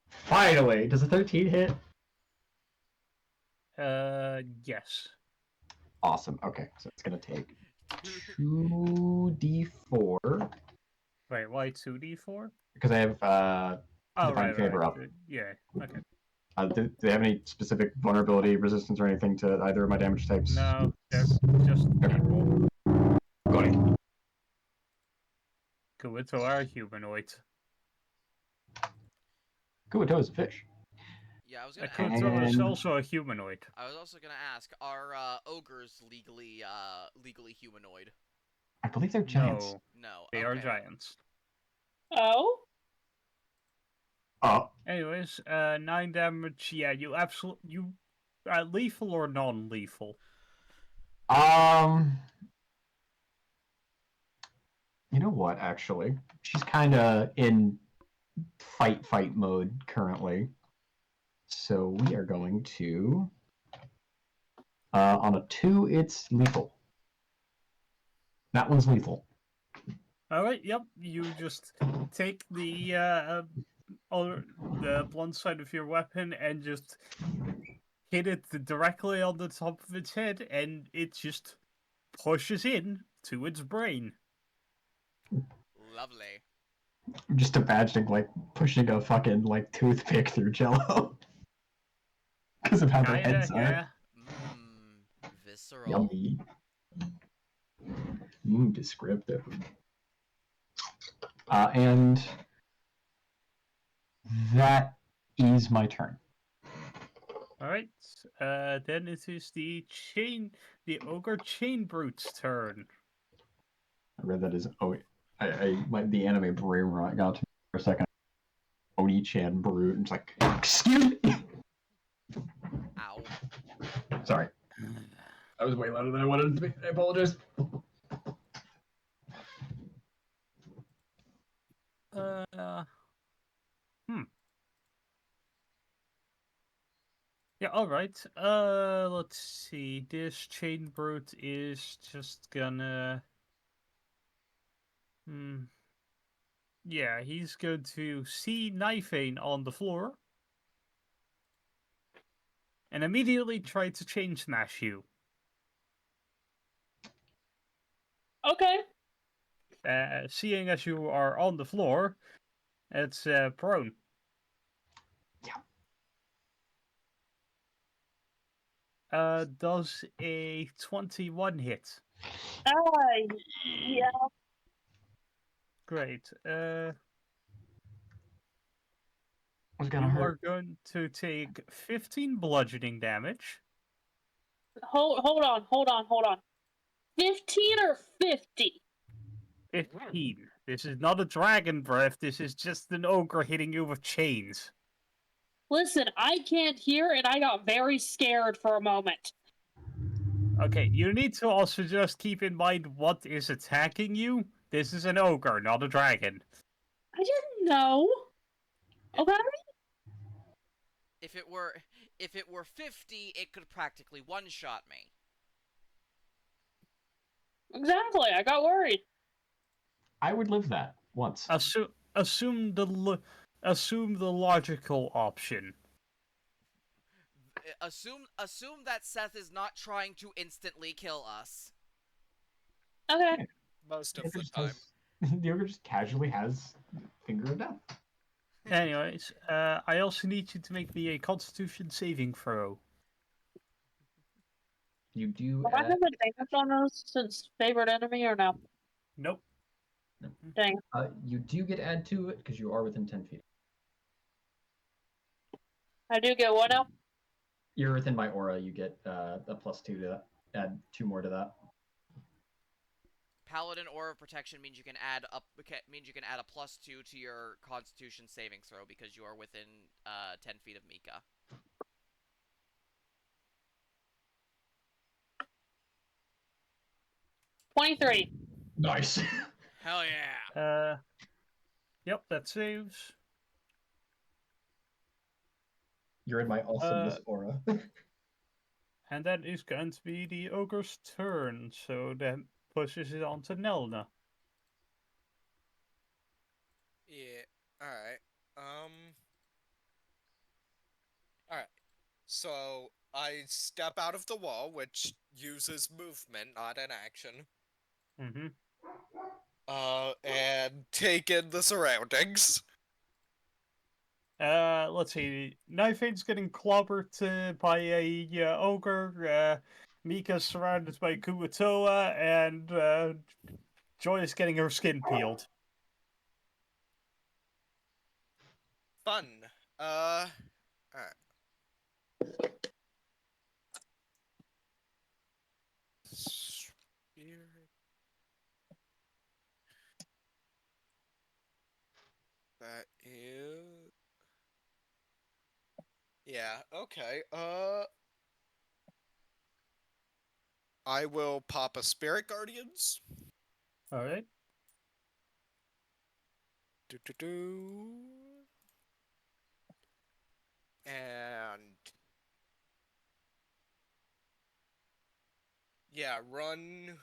Finally, does a 13 hit? Yes. Awesome. Okay, so it's gonna take 2d4 Wait, why 2d4? because I have Oh, Divine right, Favor right. up. Yeah, okay. Do they have any specific vulnerability, resistance, or anything to either of my damage types? No, they're just people. Got it. Kuito are humanoid. Kuotoa is a fish. Yeah, I was gonna ask. Kuito is And- also a humanoid. I was also gonna ask: are ogres legally humanoid? I believe they're giants. No, No. they are okay. giants. Oh? Oh, Anyways, 9 damage. Yeah, you lethal or non-lethal? you know what? Actually, she's kind of in fight mode currently. So we are going to on a 2, it's lethal. That one's lethal. All right. Yep. You just take the blunt side of your weapon and just hit it directly on the top of its head, and it just pushes in to its brain. Lovely. I'm just imagining like pushing a fucking like toothpick through Jello because of how their Kinda, heads are. yeah. Visceral. Yummy. Descriptive. And that is my turn. All right. Then it is the ogre chain brute's turn. I read that as I like the anime brain rot got to me for a second. Oni-chan brute. And it's like, excuse me. Ow. Sorry. That was way louder than I wanted it to be. I apologize. Yeah, alright. Let's see. This chain brute is just gonna... Yeah, he's going to see Knifeane on the floor and immediately try to chain smash you. Okay. Seeing as you are on the floor, it's prone. Does a 21 hit? Yeah. Great. What's You gonna are hurt? going to take 15 bludgeoning damage. Hold on. 15 or 50? 15. This is not a dragon breath. This is just an ogre hitting you with chains. Listen, I can't hear, and I got very scared for a moment. Okay, you need to also just keep in mind what is attacking you. This is an ogre, not a dragon. I didn't know. Okay. If it were 50, it could practically one-shot me. Exactly. I got worried. I would live that once. Assume the logical option. Assume that Seth is not trying to instantly kill us. Okay. Most The of ogre the just time. the ogre just casually has finger of death. Anyways, I also need you to make me a Constitution saving throw. You do Do I have advantage on those since favorite enemy or no? Nope. Dang. you do get add to it because you are within 10 feet. I do get what now? You're within my aura. You get a +2 to that. Add 2 more to that. Paladin Aura of Protection means you can add a +2 to your Constitution saving throw because you are within 10 feet of Mika. $23. Nice. Hell yeah! Yep, that saves. You're in my awesomeness aura. And that is going to be the ogre's turn, so that pushes it on to Nelna. Yeah. Alright. Alright. So I step out of the wall, which uses movement, not an action. Mm-hmm. And take in the surroundings. Let's see. Knife's getting clobbered by a ogre. Mika's surrounded by Kuatoa, and Joy is getting her skin peeled. Fun. Alright. Spirit. That is. Yeah, okay. I will pop a Spirit Guardians. Alright. Do. And. Yeah, run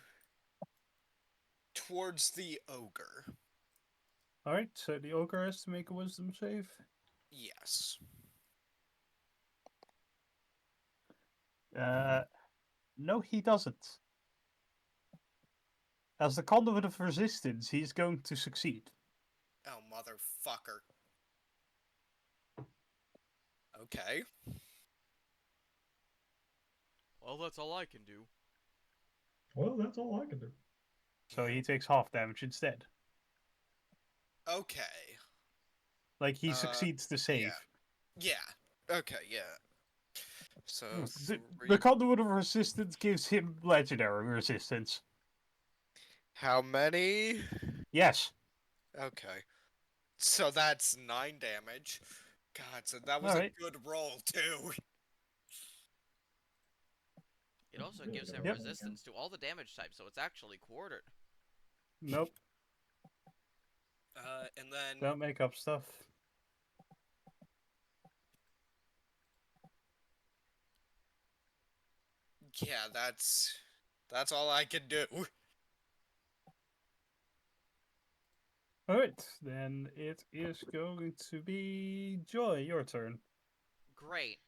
towards the ogre. Alright, so the ogre has to make a wisdom save. Yes. No, he doesn't. As the conduit of resistance, he's going to succeed. Oh, motherfucker. Okay. Well, that's all I can do. Well, that's all I can do. So he takes half damage instead. Okay. Like, he succeeds to save. Yeah. Okay, yeah. So, The conduit of resistance gives him legendary resistance. how many? Yes. Okay. So that's 9 damage. God, so that was Alright. a good roll, too. It also Really gives good him Yep. resistance to all the damage types, so it's actually quartered. Nope. And then... Don't make up stuff. Yeah, that's all I can do. Alright, then it is going to be Joy, your turn. Great.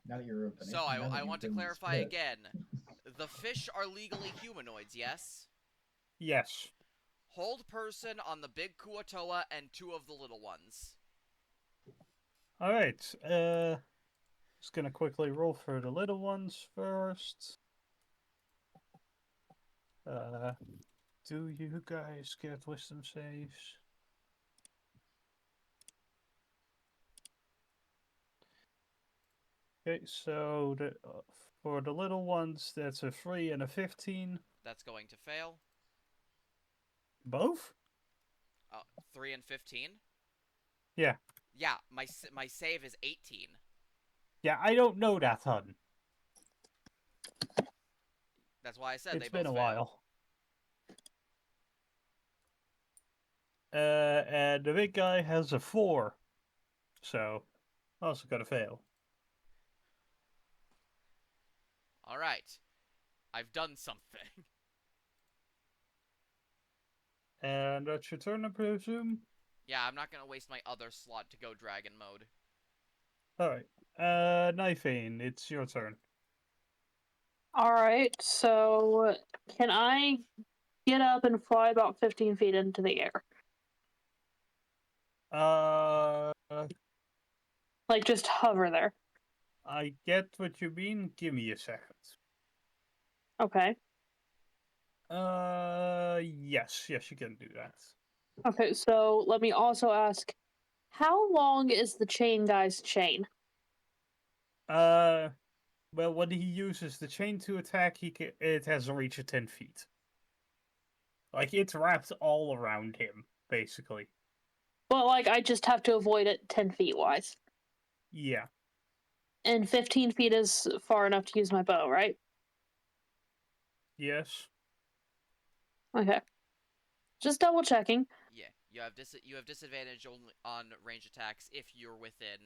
Now that you're So I want to clarify again. The fish are legally humanoids, yes? Yes. Hold person on the big Kuatoa and 2 of the little ones. Alright, just gonna quickly roll for the little ones first. Do you guys get wisdom saves? Okay, so for the little ones, that's a 3 and a 15. That's going to fail. Both? 3 and 15? Yeah. Yeah, my save is 18. Yeah, I don't know that, hun. That's why I said they It's been both a fail. while. And the big guy has a 4. So, also gotta fail. All right, I've done something. And that's your turn, I presume? Yeah, I'm not gonna waste my other slot to go dragon mode. Alright. Knifeane, it's your turn. All right. So can I get up and fly about 15 feet into the air? Uh, Like just hover there. I get what you mean. Give me a second. Okay. Yes, you can do that. Okay. So let me also ask, how long is the chain guy's chain? Uh, well, when he uses the chain to attack, it has a reach of 10 feet. Like, it's wrapped all around him, basically. Well, like I just have to avoid it 10 feet wise. Yeah. And 15 feet is far enough to use my bow, right? Yes. Okay. Just double checking. Yeah, you have disadvantage only on range attacks if you're within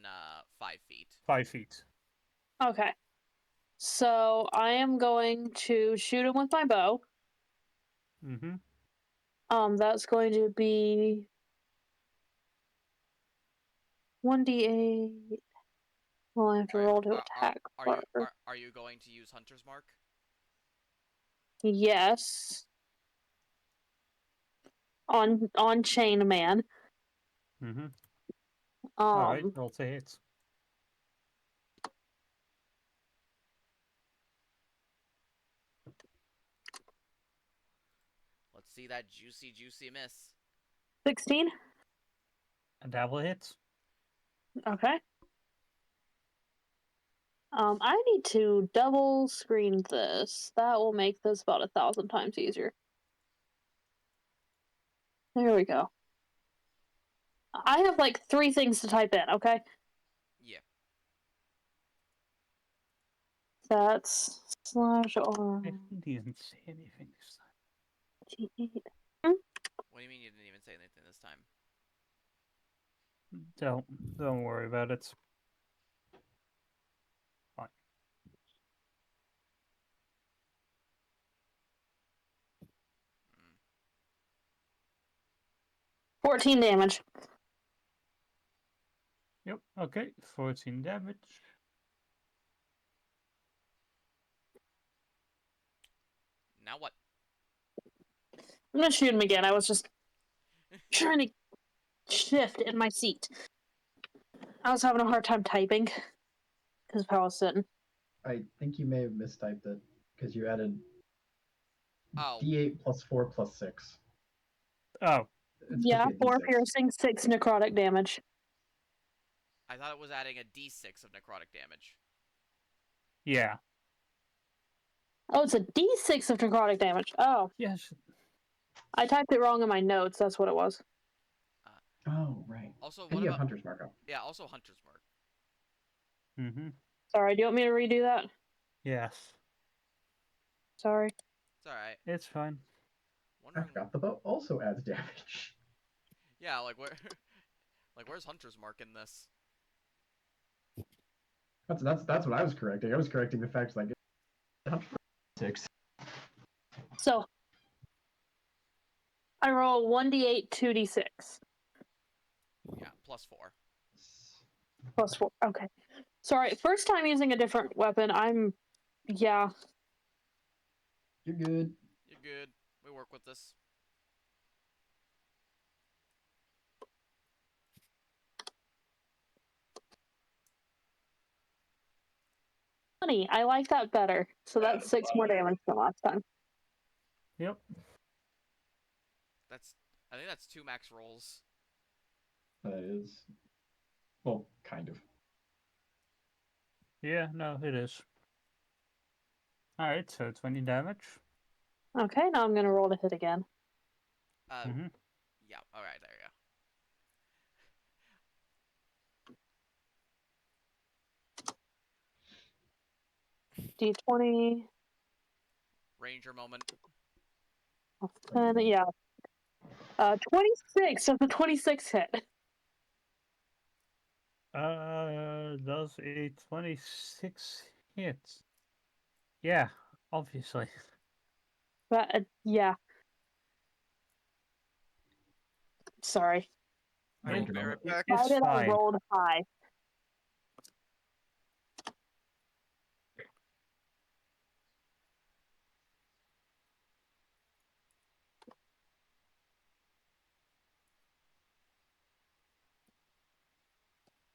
5 feet. 5 feet. Okay. So I am going to shoot him with my bow. Mm-hmm. That's going to be 1d8. Well, I have to roll to attack first. Are you going to use Hunter's Mark? Yes. On Chain Man. Mm-hmm. Alright, Um roll to hit. Let's see that juicy miss. 16. And that will hit. Okay. I need to double screen this. That will make this about 1,000 times easier. There we go. I have like 3 things to type in, okay? Yeah. That's slash or He didn't say anything this time. G8. What do you mean you didn't even say anything this time? Don't worry about it. Fine. Mm. 14 damage. Yep, okay. 14 damage. Now what? I'm gonna shoot him again. I was just trying to shift in my seat. I was having a hard time typing because I was sitting. I think you may have mistyped it because you added Oh, D8 plus 4 plus 6. Oh, It's supposed Yeah, to be a 4 D6. piercing, 6 necrotic damage. I thought it was adding a d6 of necrotic damage. yeah. Oh, it's a d6 of necrotic damage. Oh, Yes. I typed it wrong in my notes. That's what it was. Oh, right. Also, And what you have about Hunter's Mark up. yeah? Also, Hunter's Mark. Mm-hmm. Sorry, do you want me to redo that? Yes. Sorry. It's all right. It's fine. I Wondering. forgot the bow also adds damage. Yeah, like where, like where's Hunter's Mark in this? That's what I was correcting. I was correcting the fact like Hunter's Mark 6. So, I roll 1d8, 2d6. Yeah, +4. Plus 4. Okay. Sorry, first time using a different weapon. Yeah. You're good. You're good. We work with this. Funny, I like that better. So that's 6 more damage than last time. Yep. I think that's 2 max rolls. That is. Well, kind of. Yeah, no, it is. Alright, so 20 damage. Okay, now I'm gonna roll to hit again. Uh, Mm-hmm. yeah. All right, there you go. D20 Ranger moment. plus 10. Yeah. 26. So the 26 hit. Does a 26 hit? Yeah, obviously. But yeah. Sorry. I will Ranger be moment. right back. Why It's did I fine. roll high?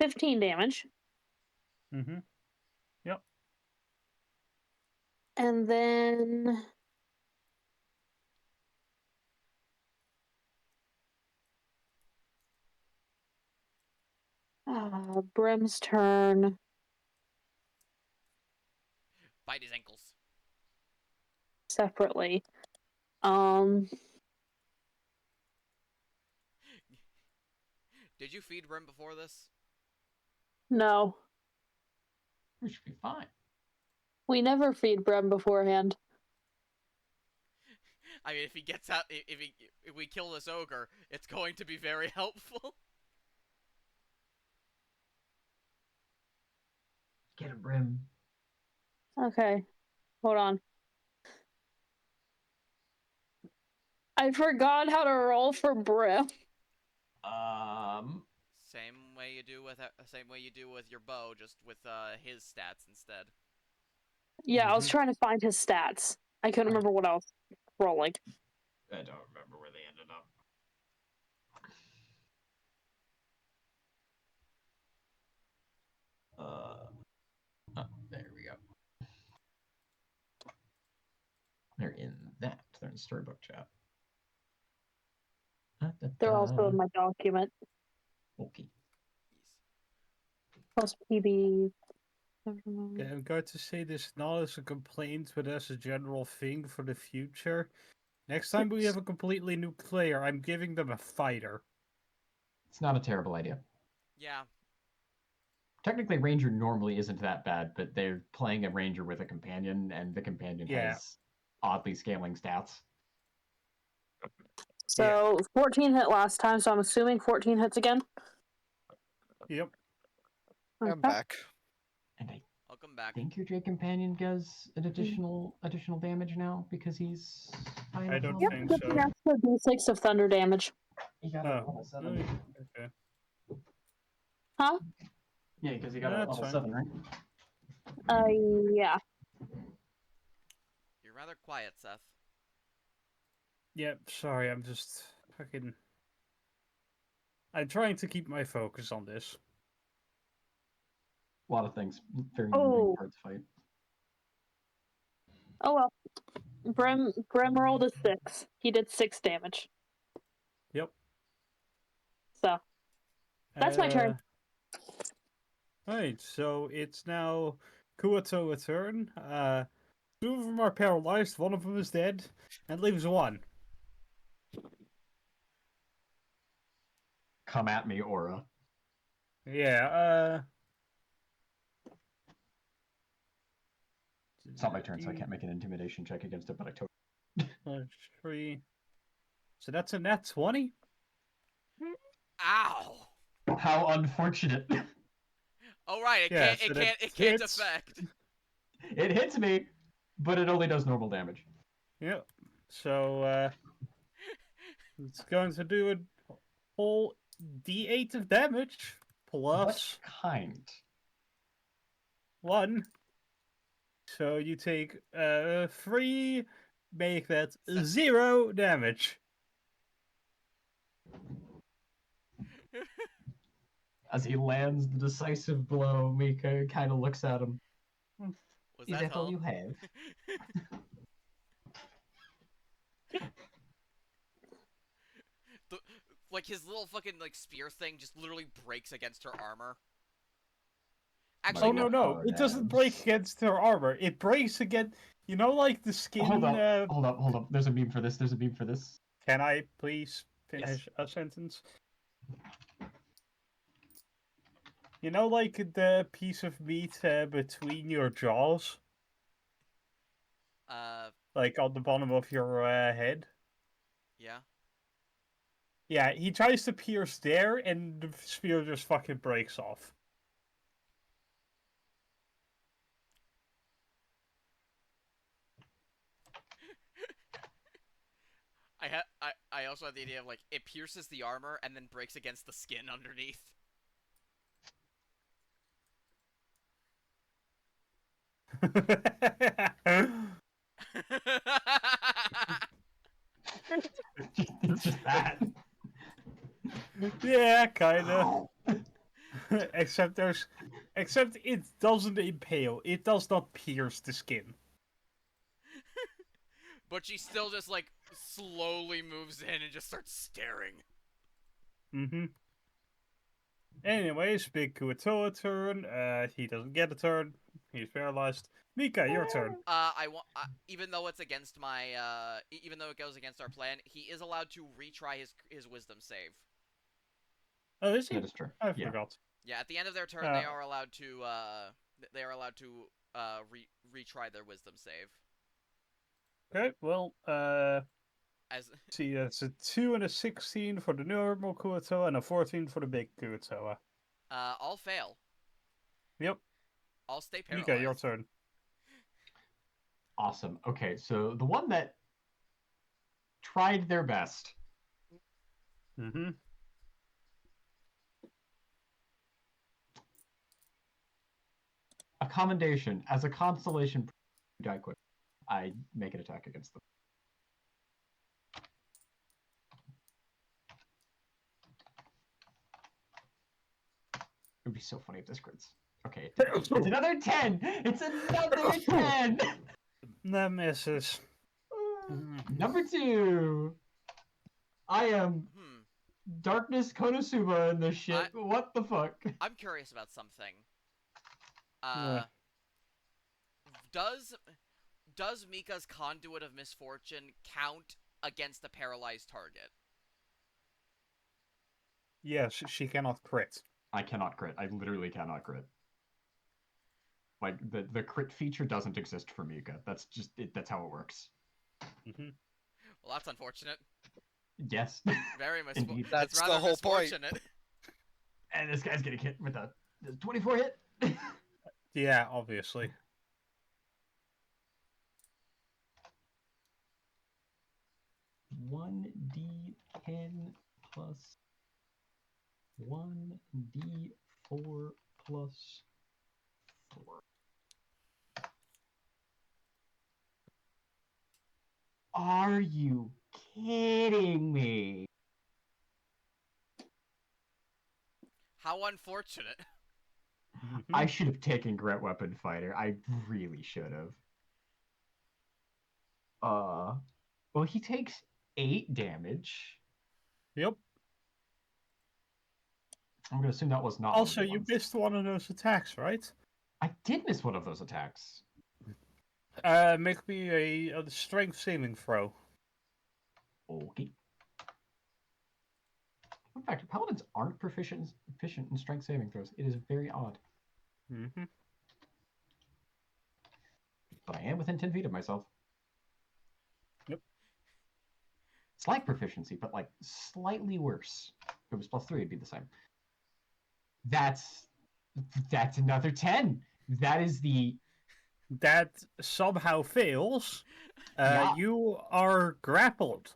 $15 damage. Mm-hmm. Yep. And then Brim's turn. Bite his ankles. Separately. Did you feed Brim before this? No. We should be fine. We never feed Brim beforehand. I mean, if he gets out, if we kill this ogre, it's going to be very helpful. Get him, Brim. Okay. Hold on. I forgot how to roll for Brim. Same way you do with your bow, just with his stats instead. Yeah, I was trying to find his stats. I couldn't remember what I was rolling. I don't remember where they ended up. There we go. They're in that. They're in storybook chat. They're also in my document. Okay. Plus PB. Yeah, I'm going to say this not as a complaint, but as a general thing for the future. Next time we have a completely new player, I'm giving them a fighter. It's not a terrible idea. Yeah. Technically, Ranger normally isn't that bad, but they're playing a Ranger with a companion, and the companion Yeah. has oddly scaling stats. So 14 hit last time, so I'm assuming 14 hits again. Yep. I'm Okay. back. And I Welcome back. think your Drake companion does an additional damage now because he's high I enough don't level. Yep, think just so. an extra d6 of thunder damage. He got Oh, a level 7. okay. Huh? Yeah, because he got a That's level fine. 7, right? Yeah. You're rather quiet, Seth. Yep, sorry, I'm just fucking... I'm trying to keep my focus on this. A lot of things. Very Oh. moving parts fight. Oh well. Brim rolled a 6. He did 6 damage. Yep. So that's my turn. Alright, so it's now Kuato's turn. 2 of them are paralyzed, 1 of them is dead, and leaves 1. Come at me, Aura. Yeah, It's not my turn, so I can't make an intimidation check against it, but I totally... 3. So that's a nat 20? Ow! How unfortunate. Oh right, it Yeah, can't. so It that can't. It can't hits. affect. It hits me, but it only does normal damage. Yep. So, it's going to do a whole d8 of damage, What plus kind? 1. So you take 3, make that 0 damage. As he lands the decisive blow, Mika kind of looks at him. Was Is that that all all? you have? the, like his little fucking like spear thing just literally breaks against her armor. Actually, Oh, Mighty no, hard it doesn't break abs. against her armor. It breaks against, you know, like the skin... Hold up. There's a meme for this. Can I please Yes. finish a sentence? You know, like the piece of meat between your jaws? like on the bottom of your head. Yeah. Yeah, he tries to pierce there, and the spear just fucking breaks off. I also had the idea of like it pierces the armor and then breaks against the skin underneath. It's just that. Yeah, kinda. except it doesn't impale. It does not pierce the skin. But she still just like slowly moves in and just starts staring. Mm-hmm. Anyways, Big Kuatoa turn. He doesn't get a turn. He's paralyzed. Mika, your turn. I want even though it's against my even though it goes against our plan, he is allowed to retry his wisdom save. Oh, is he? That is true. I Yeah. forgot. Yeah, at the end of their turn, Uh, they are allowed to retry their wisdom save. Okay, well, As see, that's a 2 and a 16 for the normal Kuatoa and a 14 for the big Kuatoa. all fail. Yep. I'll stay Mika, your paralyzed. turn. Awesome. Okay, so the one that tried their best. Mm-hmm. A commendation as a constellation die quick. I make an attack against them. It would be so funny if this crits. Okay, it's another 10! It's another 10! That misses. Number 2. I am Hmm. Darkness Konosuba in this shit. What the fuck? I'm curious about something. Yeah. Does Mika's Conduit of Misfortune count against a paralyzed target? Yes, she cannot crit. I cannot crit. I literally cannot crit. Like the crit feature doesn't exist for Mika. That's just it. That's how it works. Mm-hmm. Well, that's unfortunate. Yes, Very much. indeed. It's That's the rather whole point. misfortunate. And this guy's getting hit with a 24 hit. Yeah, obviously. 1d10 plus 1d4 plus 4. Are you kidding me? How unfortunate. Mm-hmm. I should have taken Gret Weapon Fighter. I really should have. Well, he takes 8 damage. Yep. I'm gonna assume that was not Also, one of the you ones. missed one of those attacks, right? I did miss one of those attacks. Make me a strength saving throw. Okay. In fact, paladins aren't proficient in strength saving throws. It is very odd. Mm-hmm. But I am within 10 feet of myself. Yep. It's like proficiency, but like slightly worse. If it was +3, it'd be the same. That's another 10. That is the That somehow fails. Yeah. You are grappled.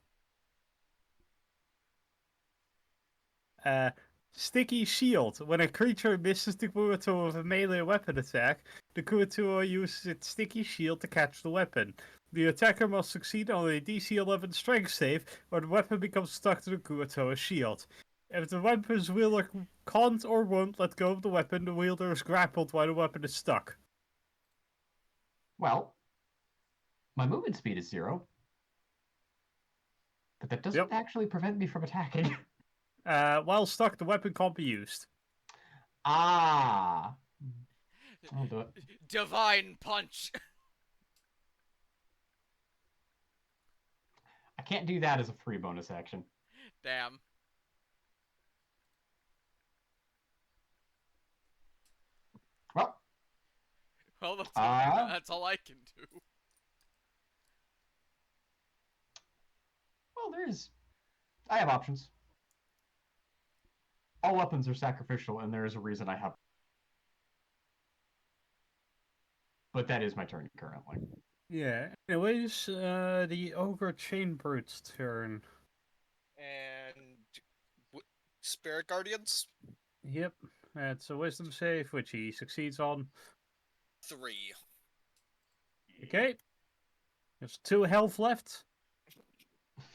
Sticky Shield. When a creature misses the Kuatoa with a melee weapon attack, the Kuatoa uses its Sticky Shield to catch the weapon. The attacker must succeed on a DC 11 strength save, or the weapon becomes stuck to the Kuatoa's shield. If the weapon's wielder can't or won't let go of the weapon, the wielder is grappled while the weapon is stuck. Well, my movement speed is 0. But that doesn't Yep. actually prevent me from attacking. While stuck, the weapon can't be used. Ah. I'll do it. Divine punch. I can't do that as a free bonus action. Damn. Well, Well, that's, Ah. that's all I can do. Well, I have options. All weapons are sacrificial, and there is a reason I have. But that is my turn currently. Yeah. Anyways, the ogre chain brute's turn. And Spirit Guardians? Yep. That's a wisdom save, which he succeeds on. 3. Okay. There's 2 health left.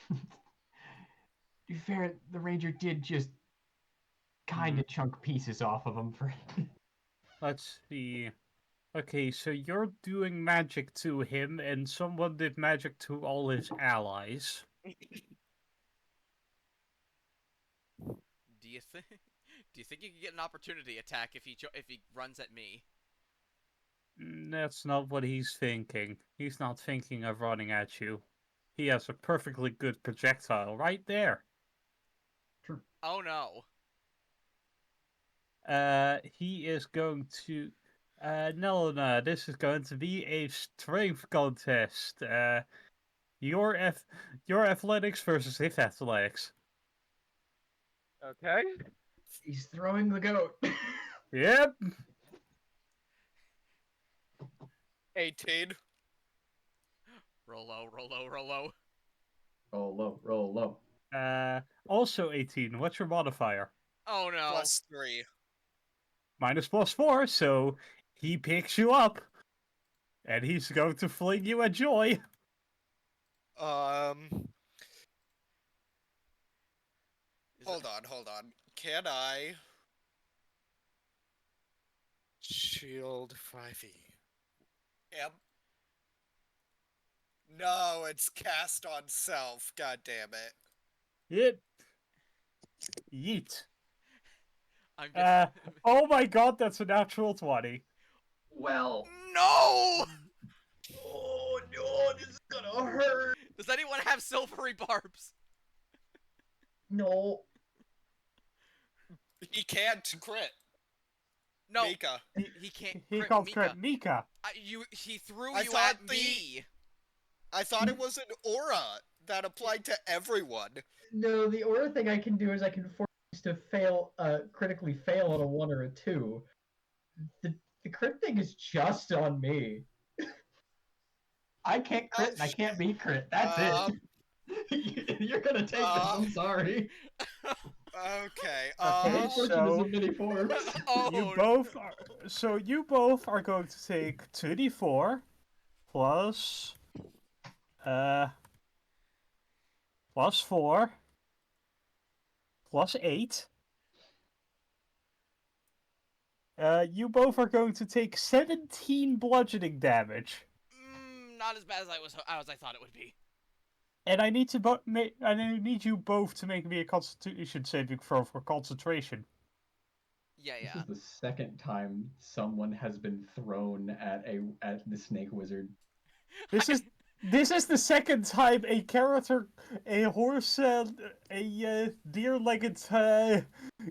To be fair, the ranger did just kind of chunk pieces off of him for. Let's see. Okay, so you're doing magic to him, and someone did magic to all his allies. Do you think? Do you think you can get an opportunity attack if he runs at me? That's not what he's thinking. He's not thinking of running at you. He has a perfectly good projectile right there. True. Oh no. He is going to. No, this is going to be a strength contest. Your athletics versus his athletics. Okay. He's throwing the goat. Yep. 18. Roll low, roll low, roll low. Roll low, roll low. Also 18. What's your modifier? Oh no. +3. -+4, so he picks you up. And he's going to fling you a joy. Hold on. Can I shield 5e? Yep. No, it's cast on self. God damn it. Yep. Yeet. I'm just. Oh my god, that's a natural 20. Well. No! Oh no, this is gonna hurt. Does anyone have silvery barbs? No. He can't crit. No. Mika. He can't He crit called Mika. crit Mika. He threw I you thought at me. I thought it was an aura that applied to everyone. No, the aura thing I can do is I can force to fail, critically fail on a 1 or a 2. The crit thing is just on me. I can't crit and I can't be crit. That's it. You're gonna take this. I'm sorry. Okay. Okay, so many forms. Oh. you both are going to take 2d4 plus plus 4 plus 8. You both are going to take 17 bludgeoning damage. Not as bad as I thought it would be. And I need you both to make me a Constitution saving throw for concentration. Yeah. This is the second time someone has been thrown at the snake wizard. This is the second time a deer-legged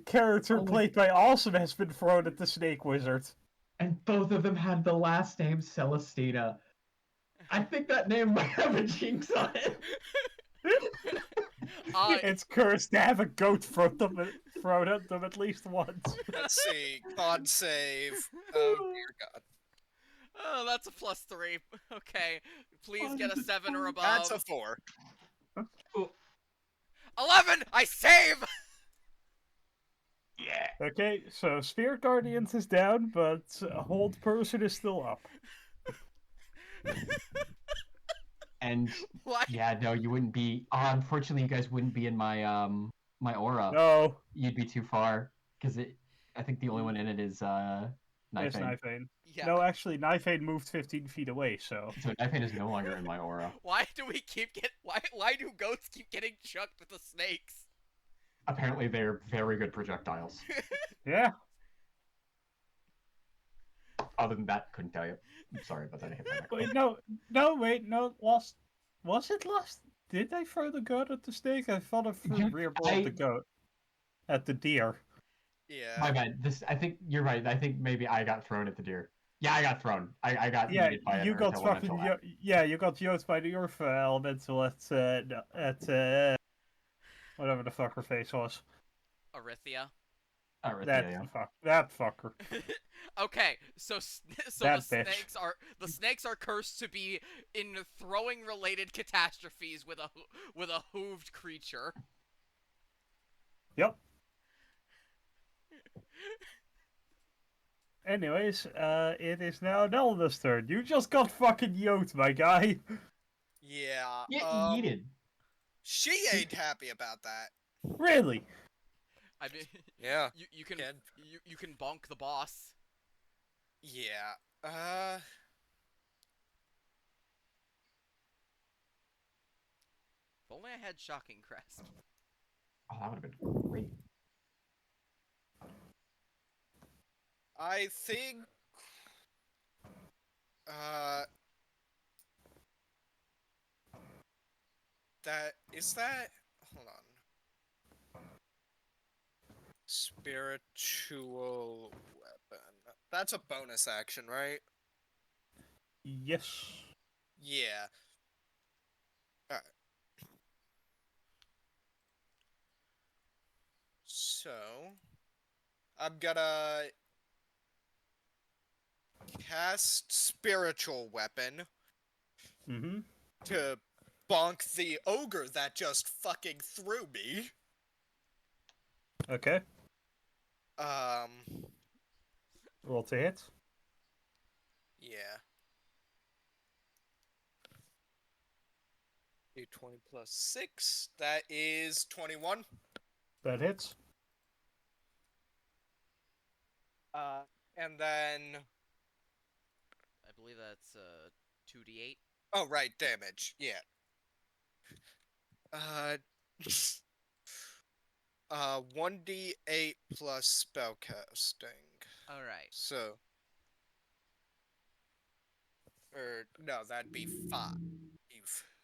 character played by Awesome has been thrown at the snake wizard. And both of them had the last name Celestina. I think that name might have a jinx on it. It's cursed to have a goat thrown at them at least once. Let's see. Con save. Oh dear God. Oh, that's a +3. Okay, please get a 7 or above. That's a 4. 11. I save. Yeah. Okay, so Spirit Guardians is down, but Hold Person is still up. And What? yeah, no, you wouldn't be. Unfortunately, you guys wouldn't be in my my aura. No, You'd be too far because I think the only one in it is it's Knifeane. Knifeane. Yeah. No, actually, Knifeane moved 15 feet away, so... So Knifeane is no longer in my aura. Why do goats keep getting chucked with the snakes? Apparently, they're very good projectiles. Yeah. Other than that, couldn't tell you. I'm sorry about that. I hit my Wait, microphone. no, was it last? Did I throw the goat at the snake? I thought I threw the rear ball at the goat. At the deer. Yeah. My bad. I think you're right. I think maybe I got thrown at the deer. Yeah, I got thrown. I got Yeah, yeeted by an you got Earth fucking Elemental. yeah, you got yoked by the Earth Elemental at whatever the fuck her face was. Arithia. That Arithia. that fucker. Okay, so so That bitch. the snakes are cursed to be in throwing related catastrophes with a hooved creature. Yep. Anyways, it is now Nelda's turn. You just got fucking yoked, my guy. Yeah. Get yeeted. She ain't happy about that. Really? I mean, Yeah. you can Can you can bonk the boss. yeah. If only I had shocking crest. Oh, that would have been great. I think. Uh. That is that. Hold on. Spiritual weapon. That's a bonus action, right? Yes. Yeah. Alright. So, I'm gonna cast Spiritual Weapon Mm-hmm. to bonk the ogre that just fucking threw me. Okay. Um, Roll to hit. yeah. D20 plus 6. That is 21. That hits. Uh, and then. I believe that's 2d8. Oh, right, damage. Yeah. Uh. 1d8 plus spellcasting. All right. So. No, that'd be 5.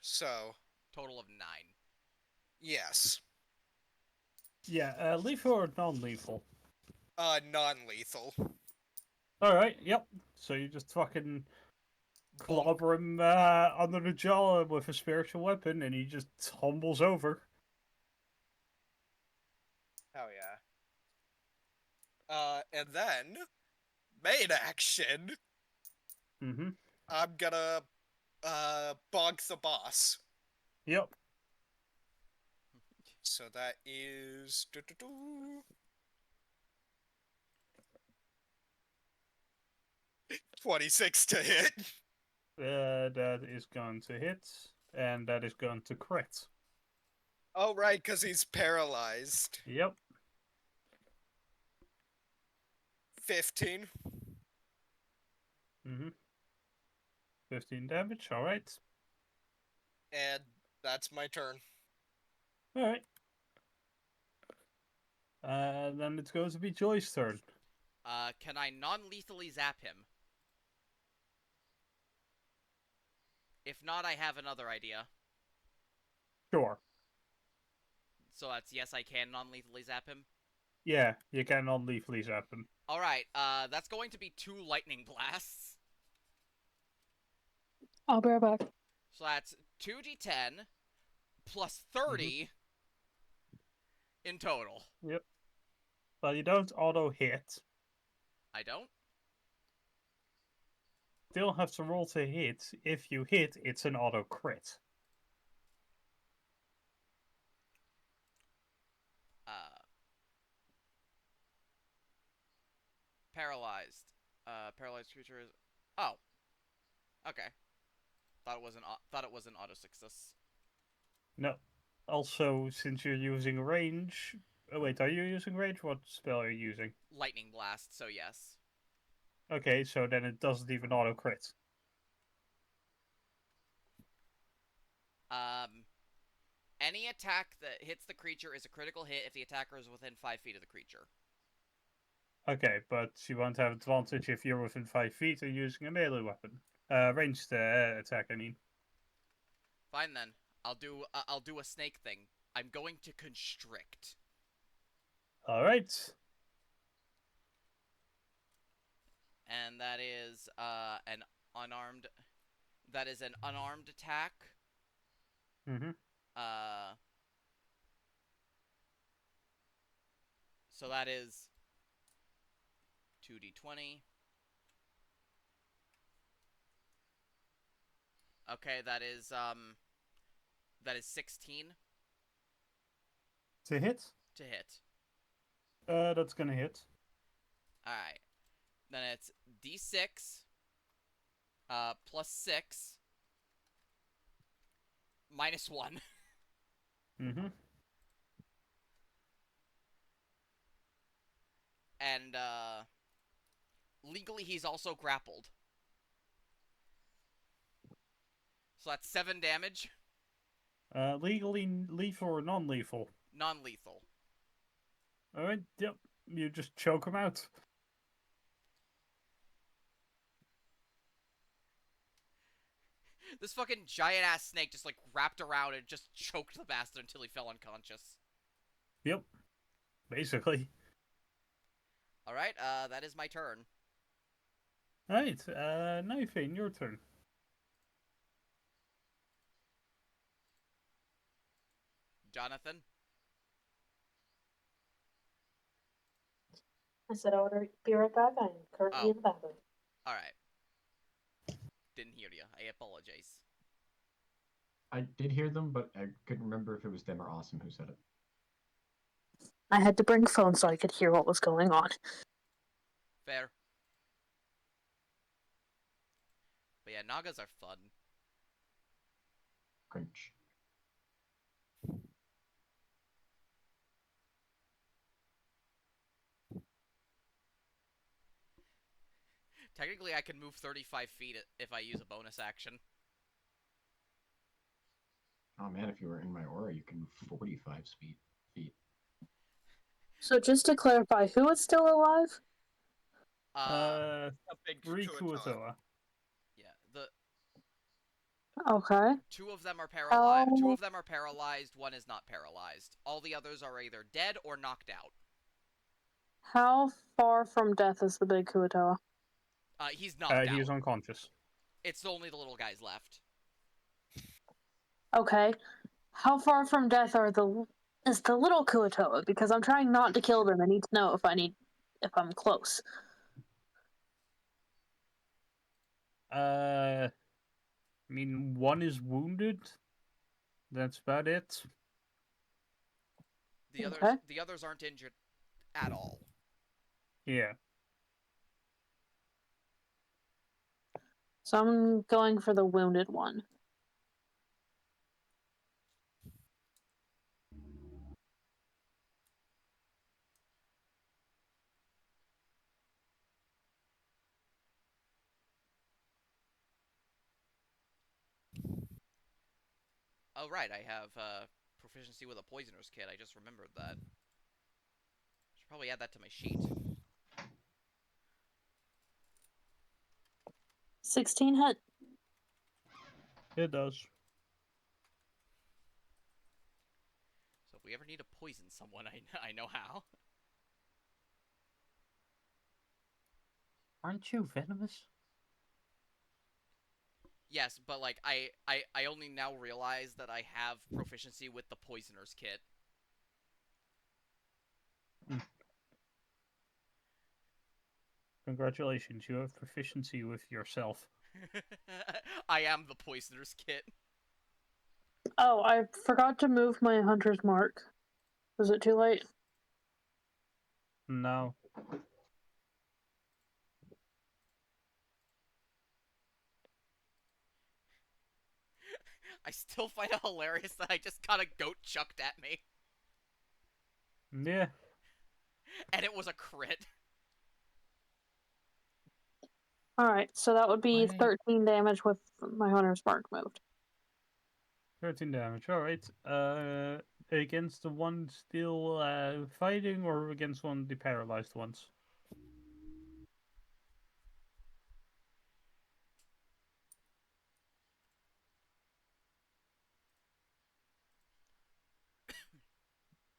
So, Total of 9. yes. Yeah, lethal or non-lethal? Non-lethal. Alright, yep. So you just fucking Bonk. clobber him under the jaw with a spiritual weapon and he just tumbles over. Hell yeah. And then, main action, Mm-hmm. I'm gonna, bonk the boss. Yep. So that is... 26 to hit. That is going to hit, and that is going to crit. Oh, right, because he's paralyzed. Yep. 15. Mm-hmm. 15 damage, alright. And that's my turn. Alright. Then it's going to be Joy's turn. Can I non-lethally zap him? If not, I have another idea. Sure. So that's yes, I can non-lethally zap him. Yeah, you can non-lethally zap him. All right. That's going to be 2 lightning blasts. I'll be right back. So that's 2d10 plus 30 in total. Yep. But you don't auto-hit. I don't. Still have to roll to hit. If you hit, it's an auto-crit. Paralyzed. Paralyzed creature is. Oh. Okay. Thought it was an auto success. No. Also, since you're using range... Oh, wait, are you using range? What spell are you using? Lightning blast. So yes. Okay, so then it doesn't even auto-crit. Any attack that hits the creature is a critical hit if the attacker is within 5 feet of the creature. Okay, but you won't have advantage if you're within 5 feet and using a melee weapon. Ranged attack, I mean. Fine then. I'll do a snake thing. I'm going to constrict. and that is an unarmed. That is an unarmed attack. Mm-hmm. Uh, so that is 2d20. Okay, that is 16 To hit? to hit. That's gonna hit. All right. Then it's d6 plus 6 minus 1. Mm-hmm. And legally he's also grappled. So that's 7 damage, Legally lethal or non-lethal? non-lethal. Alright, yep. You just choke him out. This fucking giant ass snake just like wrapped around and just choked the bastard until he fell unconscious. Yep. Basically. All right, that is my turn. Alright, Knifein, your turn. Jonathan. I said I would be right back. I'm currently Oh. in the bathroom. All right. Didn't hear you. I apologize. I did hear them, but I couldn't remember if it was them or Awesome who said it. I had to bring phone so I could hear what was going on. Fair. But yeah, Nagas are fun. Cringe. Technically, I can move 35 feet if I use a bonus action. Oh man, if you were in my aura, you can move 45 feet. So just to clarify, who is still alive? A big Riku Kuatoa. Atoa. Yeah, the Okay. two of them are paralyzed. How Two of them are paralyzed. One is not paralyzed. All the others are either dead or knocked out. how far from death is the big Kuatoa? He's knocked He out. is unconscious. It's only the little guys left. Okay. How far from death is the little Kuatoa? Because I'm trying not to kill them. I need to know if I'm close. I mean, one is wounded. That's about it. Okay. The others aren't injured at all. Yeah. So I'm going for the wounded one. Oh right, I have proficiency with a poisoner's kit. I just remembered that. Should probably add that to my sheet. 16 hit. It does. So if we ever need to poison someone, I know how. Aren't you venomous? Yes, but like I only now realize that I have proficiency with the poisoner's kit. Congratulations, you have proficiency with yourself. I am the poisoner's kit. Oh, I forgot to move my hunter's mark. Was it too late? No. I still find it hilarious that I just got a goat chucked at me, Yeah. and it was a crit. Alright, so that would be Why? 13 damage with my hunter's mark moved. 13 damage. Alright. Against the one still fighting, or against one of the paralyzed ones?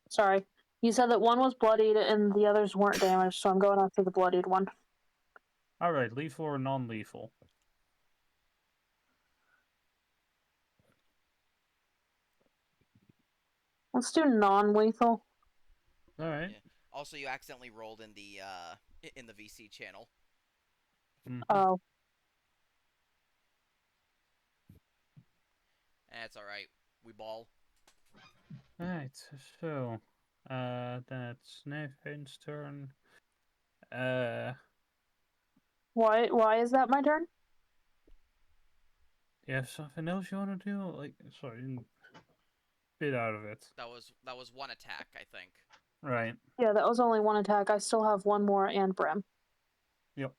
Sorry. You said that one was bloodied and the others weren't damaged, so I'm going after the bloodied one. Alright, lethal or non-lethal? Let's do non-lethal. Alright. Yeah. Also, you accidentally rolled in the VC channel. Oh, That's all right. We ball. Alright, so that's Nathan's turn. why is that my turn? You have something else you want to do? Like, sorry, bit out of it. That was one attack, I think. Right. Yeah, that was only one attack. I still have one more and Brim. Yep.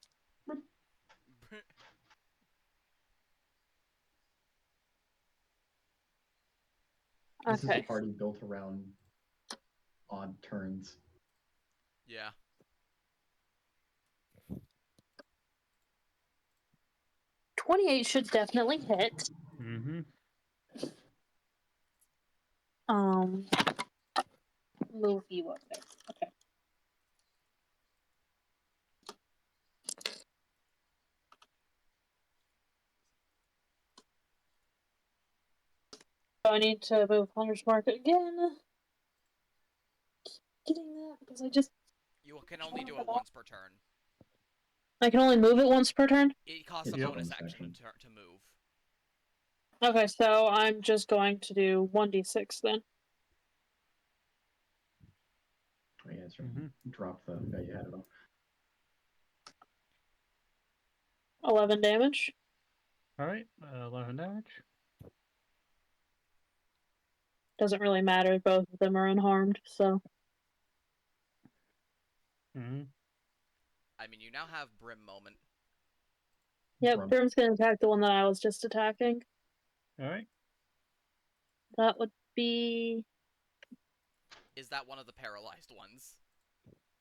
This is a Okay. party built around odd turns. Yeah. 28 should definitely hit. Mm-hmm. Move you up there. Okay. So I need to move Hunter's Mark again. Getting that because You can only do it once per turn. I can only move it once per turn. It costs a It's a bonus bonus action action. to move. Okay, so I'm just going to do 1d6 then. Oh, yeah, that's right. Mm-hmm. Drop the guy you had it on. 11 damage. Alright, 11 damage. Doesn't really matter. Both of them are unharmed, so. Mm-hmm. I mean, you now have Brim moment. Yep, Brum. Brim's gonna attack the one that I was just attacking. Alright. That would be. Is that one of the paralyzed ones?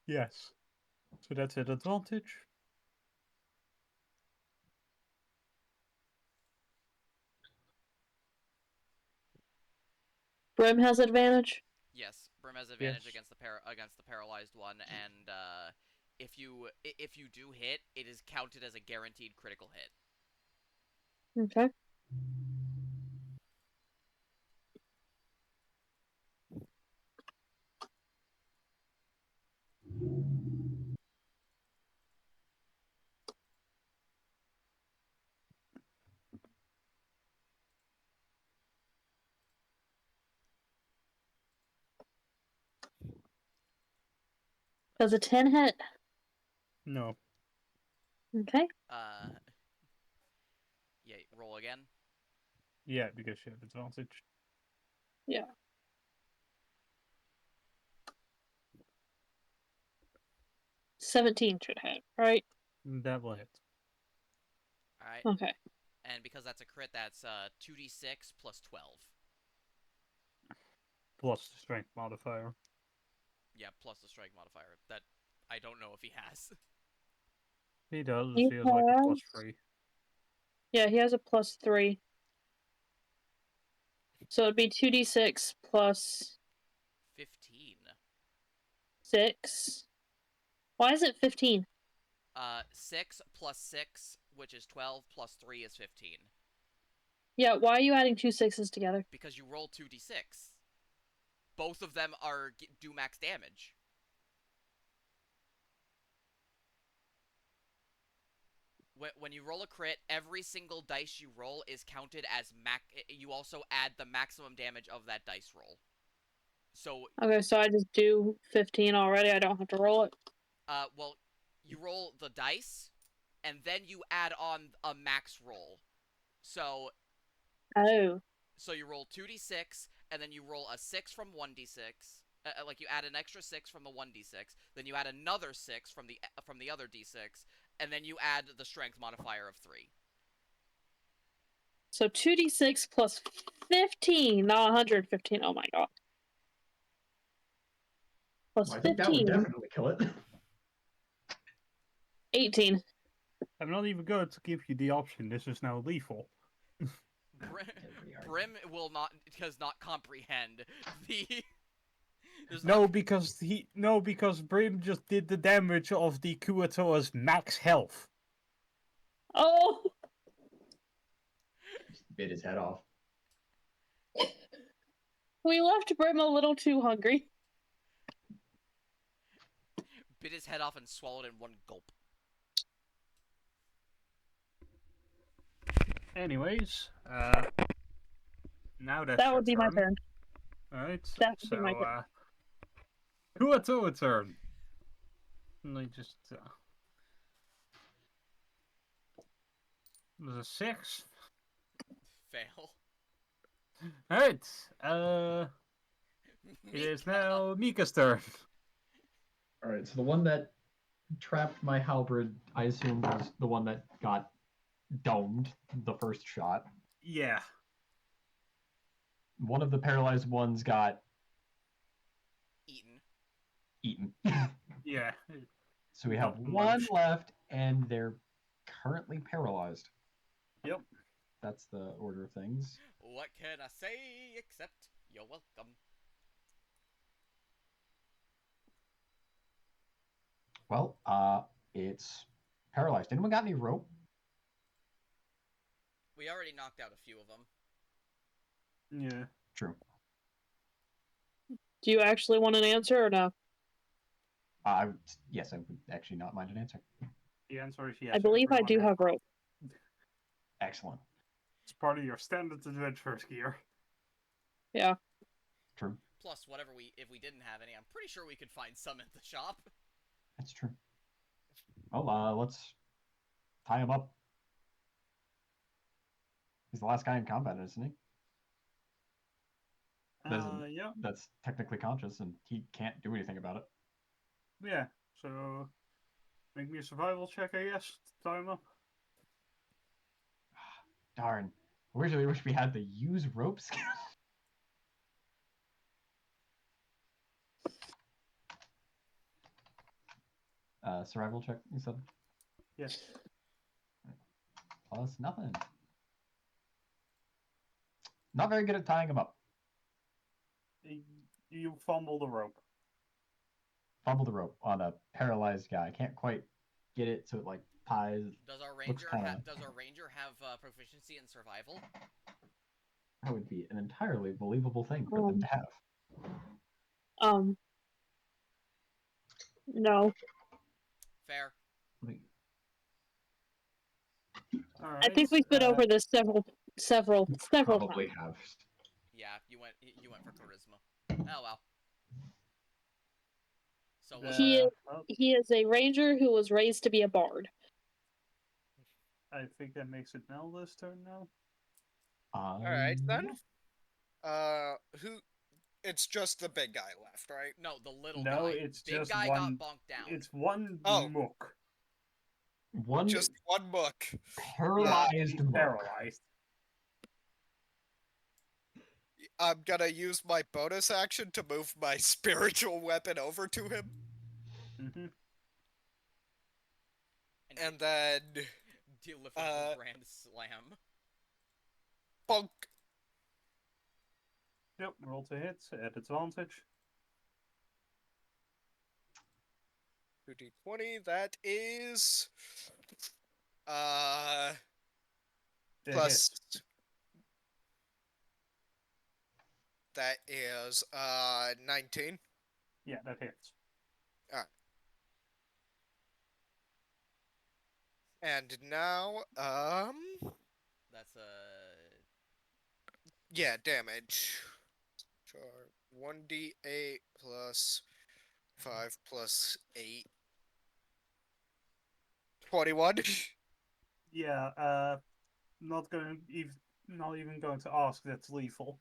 Yes. So that's an advantage. Brim has advantage. Yes, Brim has Yes. advantage against the paralyzed one, and if you do hit, it is counted as a guaranteed critical hit. Okay. Does a 10 hit? No. Okay. Yeah, roll again. Yeah, because you have advantage. Yeah. 17 should hit, right? That will hit. All right, Okay. and because that's a crit, that's 2d6 plus 12. Plus the strength modifier. Yeah, plus the strength modifier. That I don't know if he has. He does. He He has like a plus has. 3. Yeah, he has a +3. So it'd be 2d6 plus 15. 6. Why is it 15? 6 plus 6, which is 12, plus 3 is 15. Yeah, why are you adding 2 6s together? Because you roll 2d6. Both of them do max damage. When you roll a crit, every single dice you roll is counted as max. You also add the maximum damage of that dice roll. So, Okay, so I just do 15 already. I don't have to roll it. well, you roll the dice, and then you add on a max roll. So Oh. you roll 2d6, and then you roll a 6 from 1d6. Like you add an extra 6 from the 1d6, then you add another 6 from the other d6, and then you add the strength modifier of 3. So 2d6 plus 15, not 115. Oh my god. Plus Well, I think that would 15, definitely kill it. 18. I'm not even going to give you the option. This is now lethal. Brim does not comprehend the. No, because Brim just did the damage of the Kuatoa's max health. Oh, Just bit his head off. we left Brim a little too hungry. Bit his head off and swallowed in one gulp. Anyways, now that's That your would be my turn. turn. Alright, That would so, be my turn. Kuatoa turn. Let me just, there's a 6. Fail. Alright, it Mika. is now Mika's turn. All right, so the one that trapped my halberd, I assume, was the one that got domed the first shot. Yeah. One of the paralyzed ones got Eaten. eaten. Yeah. So we have Got one munched. left, and they're currently paralyzed. Yep. That's the order of things. What can I say except you're welcome? Well, it's paralyzed. Anyone got any rope? We already knocked out a few of them. Yeah. True. Do you actually want an answer or no? Yes, I would actually not mind an answer. The answer is yes. I believe I everyone do has have rope. Excellent. It's part of your standard adventurer's gear. Yeah. True. Plus, if we didn't have any, I'm pretty sure we could find some at the shop. That's true. Well, let's tie him up. He's the last guy in combat, isn't he? Yeah. That's technically conscious, and he can't do anything about it. Yeah. So, make me a survival check, I guess, to tie him up. Darn. I really wish we had the use rope skill. Survival check, you said? Yes. Plus nothing. Not very good at tying him up. You fumble the rope. Fumble the rope on a paralyzed guy. Can't quite get it so it like ties. Does our Looks ranger kinda- have proficiency in survival? That would be an entirely believable thing for them to have. Um. No. Fair. All I right. think we've been over this several Probably times. have. Yeah, you went for charisma. Oh well. So He is a ranger who was raised to be a bard. I think that makes it Nelda's turn now. All right then. Yeah. Who? It's just the big guy left, right? no, the little No, guy. it's Big just guy one. got bonked down. It's one Oh. mook. One Just one book. paralyzed monk. Paralyzed. I'm gonna use my bonus action to move my spiritual weapon over to him, Mm-hmm. and then deal with a grand slam. bonk. Yep. Roll to hit at advantage. 2d20. That is The plus. hit. That is 19. Yeah, that hits. And now That's yeah, damage. 1d8 plus 5 plus 8. 21. Yeah. Not even going to ask. That's lethal.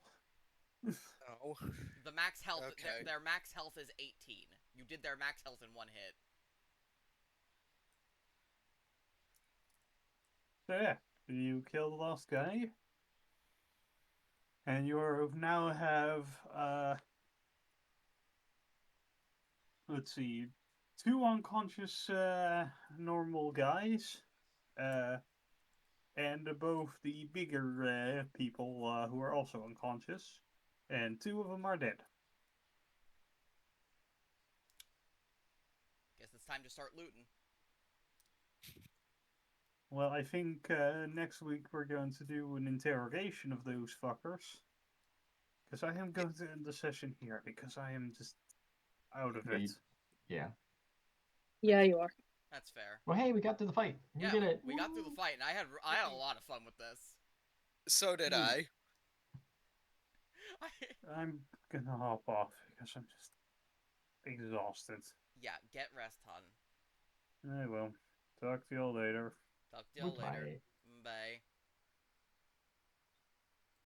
Oh. the max health. Okay. Their max health is 18. You did their max health in one hit. So yeah, you kill the last guy, and you now have let's see, 2 unconscious normal guys, and both the bigger people who are also unconscious, and 2 of them are dead. Guess it's time to start looting. Well, I think next week we're going to do an interrogation of those fuckers. Because I am going to end the session here, because I am just out of Yeah, it. yeah. Yeah, you are. That's fair. Well, hey, we got through the fight. We Yeah, did it. we got through the fight, and I had a lot of fun with this. So did I. I'm gonna hop off, because I'm just exhausted. Yeah, get rest, hun. I will. Talk to you all later. Talk to y'all later. Goodbye. Bye.